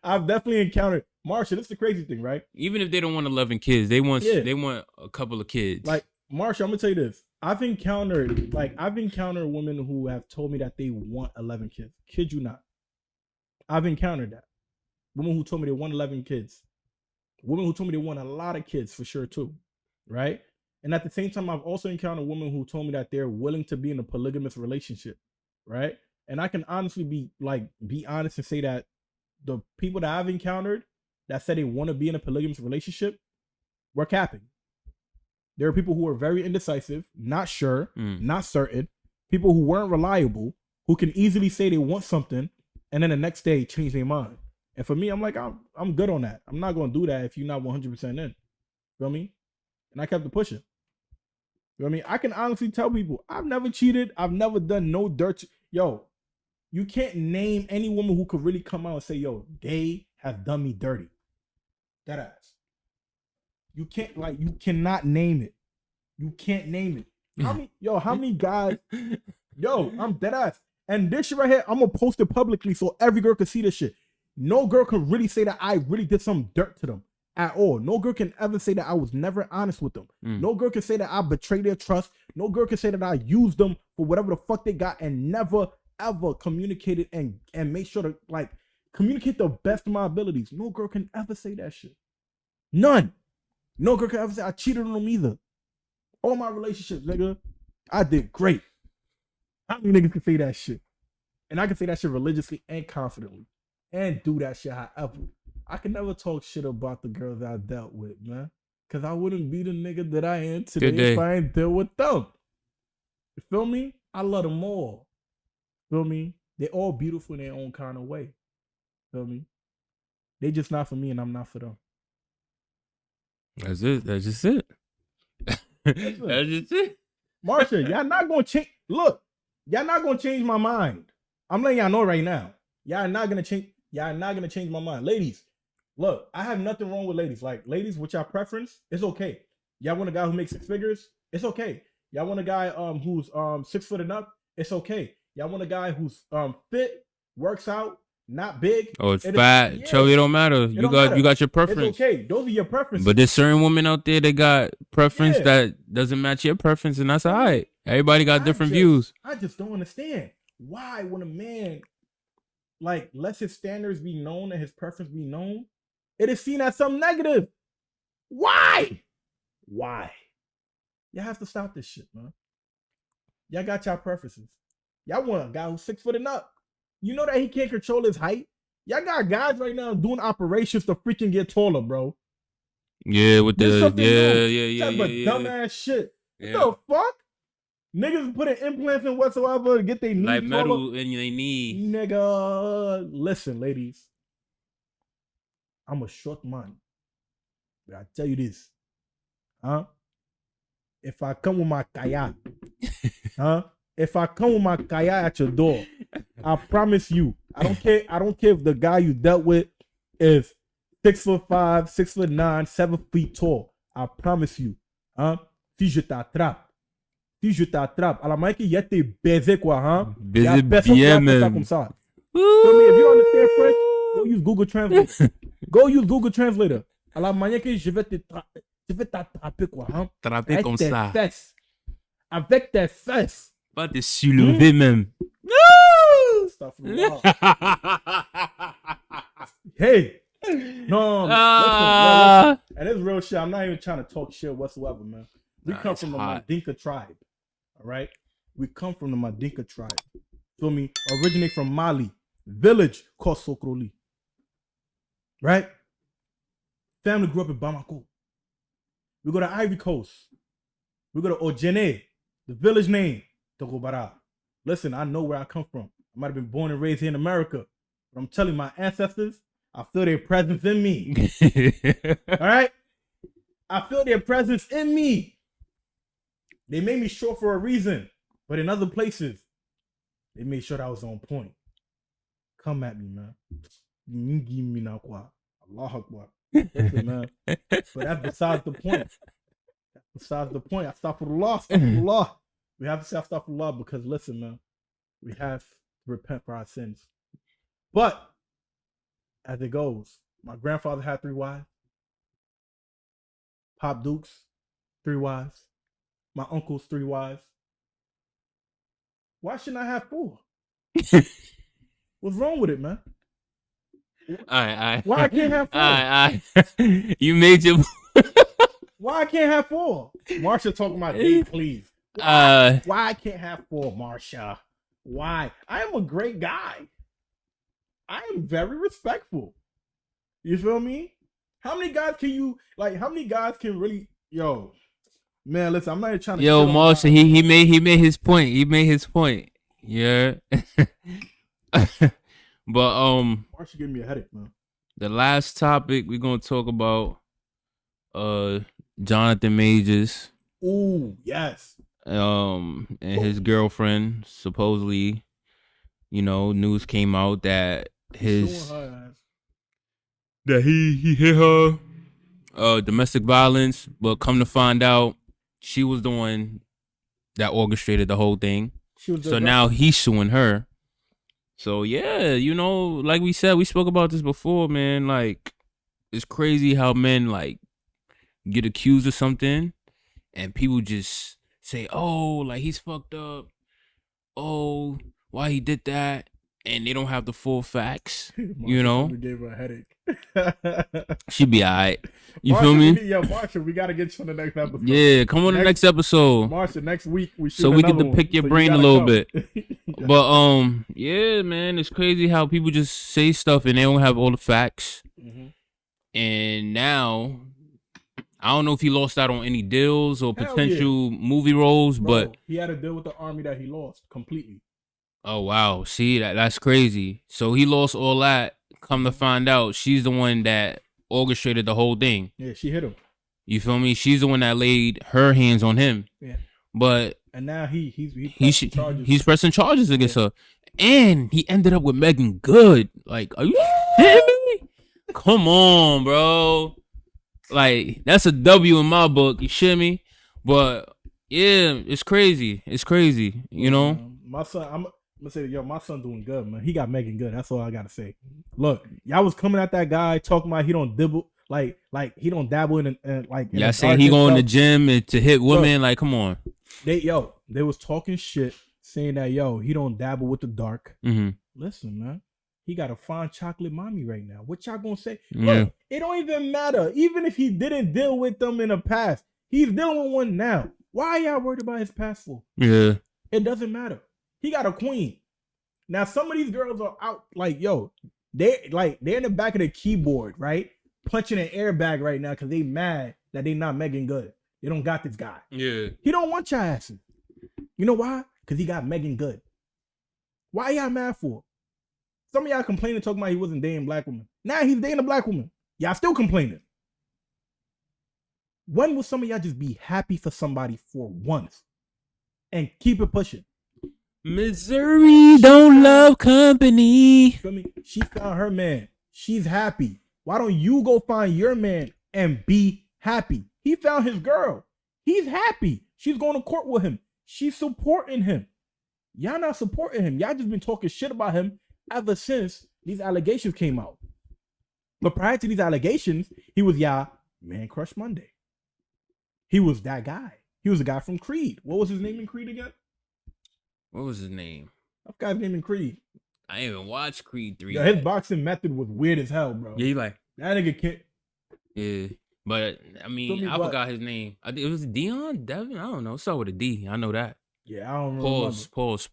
I've definitely encountered Marsha. This is the crazy thing, right? Even if they don't want 11 kids, they want a couple of kids. Like Marsha, I'm gonna tell you this. I've encountered women who have told me that they want 11 kids. Kid you not. I've encountered that. Women who told me they want 11 kids. Women who told me they want a lot of kids for sure too, right? And at the same time, I've also encountered women who told me that they're willing to be in a polygamous relationship, right? And I can honestly be honest and say that the people that I've encountered that said they want to be in a polygamous relationship were capping. There are people who are very indecisive, not sure, not certain, people who weren't reliable, who can easily say they want something and then the next day change their mind. And for me, I'm like, I'm good on that. I'm not going to do that if you're not 100% in. Feel me? And I kept it pushing. You know what I mean? I can honestly tell people, I've never cheated. I've never done no dirt. Yo, you can't name any woman who could really come out and say, yo, they have done me dirty. That ass. You cannot name it. You can't name it. How many guys? Yo, I'm dead ass. And this shit right here, I'm going to post it publicly so every girl can see this shit. No girl can really say that I really did some dirt to them at all. No girl can ever say that I was never honest with them. No girl can say that I betrayed their trust. No girl can say that I used them for whatever the fuck they got and never, ever communicated and make sure to communicate the best of my abilities. No girl can ever say that shit. None. No girl could ever say I cheated on them either. All my relationships, nigga, I did great. How many niggas can say that shit? And I can say that shit religiously and confidently. And do that shit however. I can never talk shit about the girls I dealt with, man. Because I wouldn't be the nigga that I am today if I ain't dealt with them. You feel me? I love them all. Feel me? They all beautiful in their own kind of way. Feel me? They just not for me and I'm not for them. That's it. That's just it. That's just it. Marsha, y'all not gonna change. Look, y'all not gonna change my mind. I'm letting y'all know right now. Y'all not gonna change my mind. Ladies, look, I have nothing wrong with ladies. Like, ladies, with y'all preference, it's okay. Y'all want a guy who makes 6 figures? It's okay. Y'all want a guy who's 6 foot and up? It's okay. Y'all want a guy who's fit, works out, not big. Oh, it's fat. It don't matter. You got your preference. It's okay. Those are your preferences. But there's certain women out there that got preference that doesn't match your preference, and that's all right. Everybody got different views. I just don't understand why when a man like lets his standards be known and his preference be known, it is seen as something negative. Why? Y'all have to stop this shit, man. Y'all got y'all preferences. Y'all want a guy who's 6 foot and up. You know that he can't control his height. Y'all got guys right now doing operations to freaking get taller, bro. Yeah, with yeah. Dumbass shit. Yeah. What the fuck? Niggas putting implants in whatsoever to get their knees like metal in their knee. Nigga, listen, ladies. I'm a short man. But I tell you this, if I come with my kayak, if I come with my kayak at your door, I promise you, I don't care if the guy you dealt with is 6'5", 6'9", 7 feet tall. I promise you, si je t'attrape, à la manière qu'il y a tes baisers quoi, Baiser bien même. Comme ça. So, if you don't understand French, go use Google Translate. Go use Google Translator. À la manière que je vais t'attraper quoi, Trapper comme ça. Fesses. Avec tes fesses. Pas te soulever même. Hey. No. Listen. And it's real shit. I'm not even trying to talk shit whatsoever, man. We come from the Mandinka tribe. All right? We come from the Mandinka tribe. Feel me? Originate from Mali. Village called Sokroli. Right? Family grew up in Bamako. We go to Ivory Coast. We go to Ojene. The village name, Togobara. Listen, I know where I come from. I might have been born and raised here in America. But I'm telling you, my ancestors, I feel their presence in me. All right? I feel their presence in me. They made me short for a reason. But in other places, they made sure that I was on point. Come at me, man. Allah Akbar. Listen, man. But that's besides the point. Besides the point, astaghfirullah. We have to say astaghfirullah because listen, man, we have to repent for our sins. But as it goes, my grandfather had 3 wives. Pop Dukes, 3 wives. My uncle's 3 wives. Why shouldn't I have 4? What's wrong with it, man? Why I can't have 4? You made your. Why I can't have 4? Marsha talking about date, please. Why I can't have 4, Marsha? Why? I am a great guy. I am very respectful. You feel me? How many guys can really, man, listen, I'm not even trying to. Marsha, he made his point. Yeah. But Marsha gave me a headache, man. The last topic we're gonna talk about, Jonathan Majors. Ooh, yes. And his girlfriend, supposedly, news came out that he hit her, domestic violence, but come to find out, she was the one that orchestrated the whole thing. So now he's suing her. So yeah, like we said, we spoke about this before, man. Like, it's crazy how men get accused of something and people just say, oh, like he's fucked up. Oh, why he did that? and they don't have the full facts, Marsha gave her a headache. She be alright. You Marsha, feel me? Marsha, we gotta get you on the next episode. Yeah, come on the next episode. Marsha, next week we shoot so we get to one. pick your brain a little bit. But yeah, man, it's crazy how people just say stuff and they don't have all the facts. Mm-hmm. And now, I don't know if he lost out on any deals or potential movie roles, but he had a deal with the army that he lost completely. Oh wow, see that's crazy. So he lost all that. Come to find out, she's the one that orchestrated the whole thing. Yeah, she hit him. You feel me? She's the one that laid her hands on him. Yeah. But and now he's pressing charges against her, and he ended up with Megan Good. Like, are you kidding me? Come on, bro. Like, that's a W in my book. You shit me? But yeah, it's crazy. It's crazy. You know. My son, I'm gonna say, my son doing good, man. He got Megan Good. That's all I gotta say. Look, y'all was coming at that guy talking about he don't dibble. Like he don't dabble in like. Y'all saying he going to the gym and to hit women? Like, come on. They was talking shit, saying that he don't dabble with the dark. Mm-hmm. Listen, man, he got a fine chocolate mommy right now. What y'all gonna say? Yeah. Look, it don't even matter. Even if he didn't deal with them in the past, he's dealing with one now. Why are y'all worried about his past for? Yeah, it doesn't matter. He got a queen. Now some of these girls are out like they're in the back of the keyboard, right? Punching an airbag right now because they mad that they not Megan Good. They don't got this guy. Yeah. He don't want your asses. You know why? Because he got Megan Good. Why y'all mad for? Some of y'all complaining, talking about he wasn't dating black women. Now he's dating a black woman. Y'all still complaining. When will some of y'all just be happy for somebody for once and keep it pushing? Missouri don't love company. Feel me? She found her man. She's happy. Why don't you go find your man and be happy? He found his girl. He's happy. She's going to court with him. She's supporting him. Y'all not supporting him. Y'all just been talking shit about him ever since these allegations came out. But prior to these allegations, he was y'all man crush Monday. He was that guy. He was the guy from Creed. What was his name in Creed again? What was his name? That guy's name in Creed. I didn't even watch Creed 3. Yo, his boxing method was weird as hell, bro. Yeah, he like that nigga can't. Yeah, but I mean, I forgot his name. It was Devin. I don't know. It started with a D. I know that. Yeah, I don't know. Pause.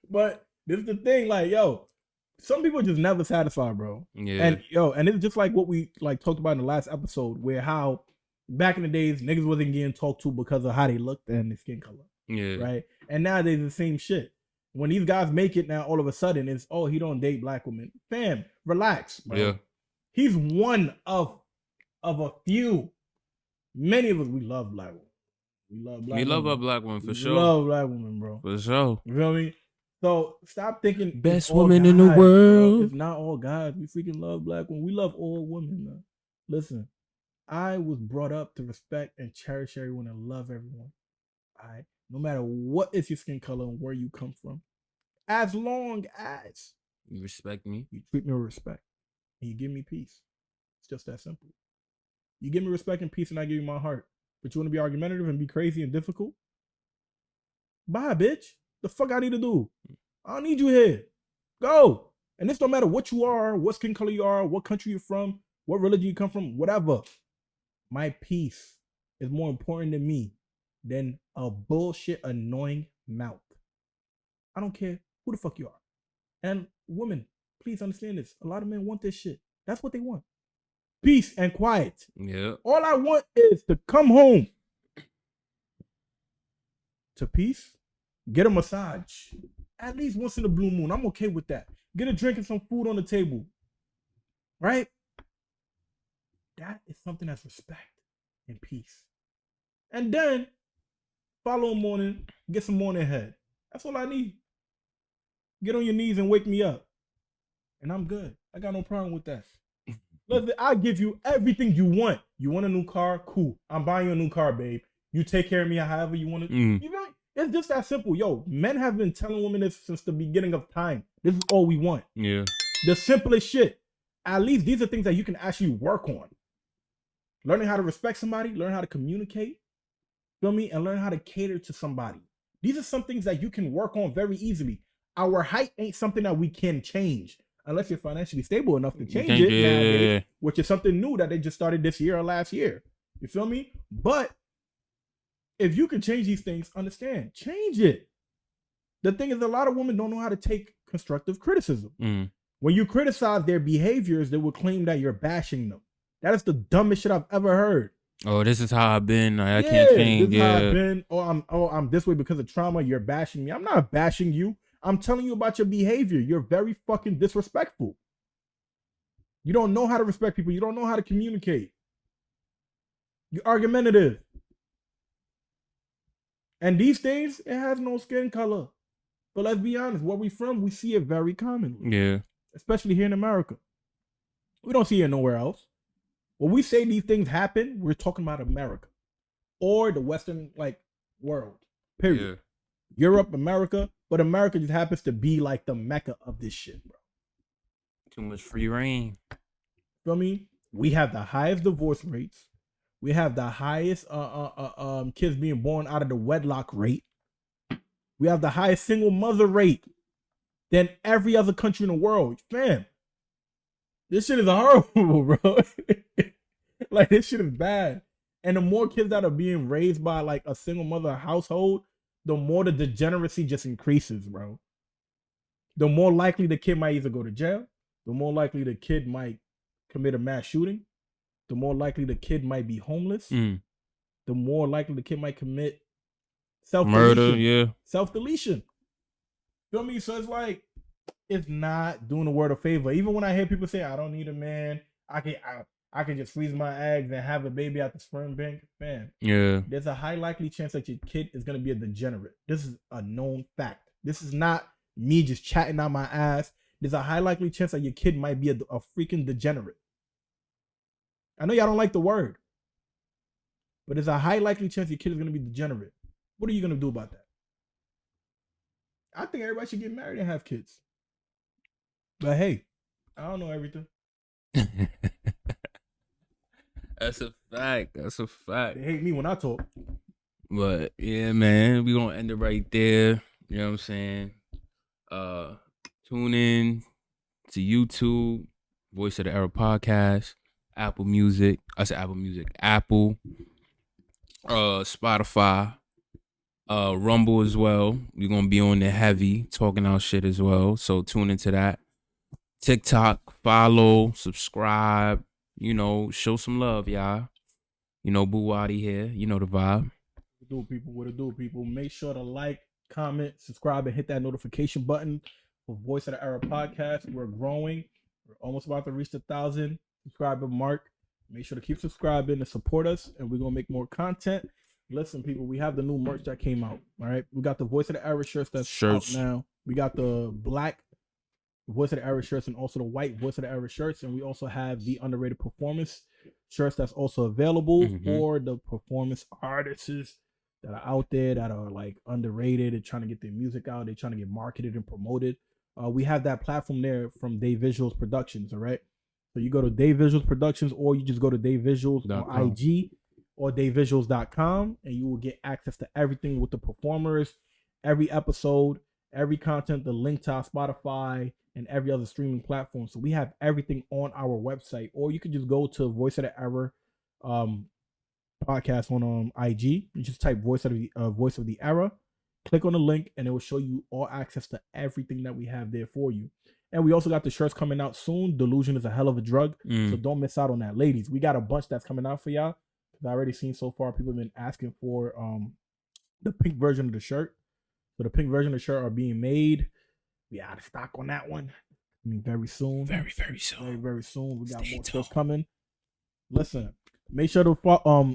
But this is the thing, like, some people just never satisfied, bro. Yeah. And it's just like what we talked about in the last episode, where how back in the days niggas wasn't getting talked to because of how they looked and their skin color. Yeah. Right. And nowadays the same shit. When these guys make it now, all of a sudden it's he don't date black women. Fam, relax, bro. Yeah. He's one of a few. Many of us, we love black women. We love a black woman for sure. We love black women, bro. For sure. You feel me? So stop thinking best woman in the world. Bro. It's not all guys. We freaking love black women. We love all women, man. Listen, I was brought up to respect and cherish everyone and love everyone. All right. No matter what is your skin color and where you come from. As long as you respect me. You treat me with respect. And you give me peace. It's just that simple. You give me respect and peace and I give you my heart. But you want to be argumentative and be crazy and difficult? Bye, bitch. The fuck I need to do? I don't need you here. Go. And this don't matter what you are, what skin color you are, what country you're from, what religion you come from, whatever. My peace is more important to me than a bullshit annoying mouth. I don't care who the fuck you are. And women, please understand this. A lot of men want this shit. That's what they want. Peace and quiet. Yeah. All I want is to come home to peace, get a massage. At least once in a blue moon. I'm okay with that. Get a drink and some food on the table. Right? That is something that's respect and peace. And then following morning, get some morning head. That's all I need. Get on your knees and wake me up. And I'm good. I got no problem with that. Listen, I give you everything you want. You want a new car? Cool. I'm buying you a new car, babe. You take care of me however you want to. You know, it's just that simple. Yo, men have been telling women this since the beginning of time. This is all we want. Yeah. The simplest shit. At least these are things that you can actually work on. Learning how to respect somebody, learn how to communicate, feel me, and learn how to cater to somebody. These are some things that you can work on very easily. our height ain't something that we can change unless you're financially stable enough to change it nowadays, which is something new that they just started this year or last year. You feel me? But if you can change these things, understand, change it. The thing is, a lot of women don't know how to take constructive criticism. When you criticize their behaviors, they will claim that you're bashing them. That is the dumbest shit I've ever heard. Oh, this is how I've been. I can't change. This is how I've been. I'm this way because of trauma. You're bashing me. I'm not bashing you. I'm telling you about your behavior. You're very fucking disrespectful. You don't know how to respect people. You don't know how to communicate. You're argumentative. And these things, it has no skin color. But let's be honest, where we from, we see it very commonly. Yeah. Especially here in America. We don't see it nowhere else. When we say these things happen, we're talking about America. Or the Western, world. Period. Yeah. Europe, America. But America just happens to be like the mecca of this shit, bro. Too much free reign. Feel me? We have the highest divorce rates. We have the highest kids being born out of the wedlock rate. We have the highest single mother rate than every other country in the world. Fam, this shit is horrible, bro. This shit is bad. And the more kids that are being raised by a single mother household, the more the degeneracy just increases, bro. The more likely the kid might either go to jail, the more likely the kid might commit a mass shooting, the more likely the kid might be homeless, the more likely the kid might commit self-deletion. Murder, Self-deletion. Feel me? So it's not doing the world a favor. Even when I hear people say, I don't need a man, I can just freeze my eggs and have a baby at the sperm bank. Man, there's a high likely chance that your kid is going to be a degenerate. This is a known fact. This is not me just chatting out my ass. There's a high likely chance that your kid might be a freaking degenerate. I know y'all don't like the word, but there's a high likely chance your kid is going to be degenerate. What are you going to do about that? I think everybody should get married and have kids. But hey, I don't know everything. That's a fact. They hate me when I talk. But yeah, man, we gonna end it right there. You know what I'm saying? Tune in to YouTube, Voice of the Era podcast, Apple Music. I said Apple Music, Apple, Spotify, Rumble as well. We're gonna be on there heavy, talking our shit as well. So tune into that. TikTok, follow, subscribe. Show some love, y'all. Boo Waddy here. You know the vibe. What it do, people? Make sure to like, comment, subscribe, and hit that notification button for Voice of the Era podcast. We're growing. We're almost about to reach the 1,000 subscriber mark. Make sure to keep subscribing and support us, and we're going to make more content. Listen, people, we have the new merch that came out. All right. We got the Voice of the Era shirts out now. We got the black Voice of the Era shirts and also the white Voice of the Era shirts. And we also have the underrated performance shirts that's also available for the performance artists that are out there that are underrated and trying to get their music out. They're trying to get marketed and promoted. We have that platform there from Day Visuals Productions. All right. So you go to Day Visuals Productions, or you just go to Day Visuals on IG or dayvisuals.com, and you will get access to everything with the performers, every episode, every content, the link to our Spotify and every other streaming platform. So we have everything on our website, or you could just go to Voice of the Era podcast on IG. You just type Voice of the Era, click on the link, and it will show you all access to everything that we have there for you. And we also got the shirts coming out soon. Delusion is a hell of a drug, so don't miss out on that, ladies. We got a bunch that's coming out for y'all. I already seen so far people have been asking for the pink version of the shirt. So the pink version of the shirt are being made. We out of stock on that one. Very soon. Very, very soon. Very soon. We got more stuff coming. Listen, make sure to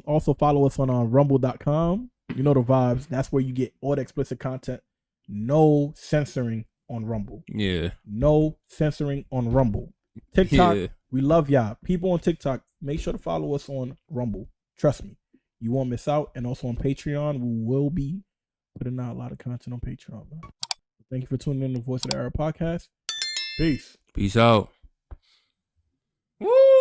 also follow us on rumble.com. You know the vibes. That's where you get all the explicit content. No censoring on Rumble. Yeah. No censoring on Rumble. TikTok, we love y'all. People on TikTok, make sure to follow us on Rumble. Trust me. You won't miss out. And also on Patreon, we will be putting out a lot of content on Patreon, man. Thank you for tuning in to Voice of the Era podcast. Peace. Peace out. Woo!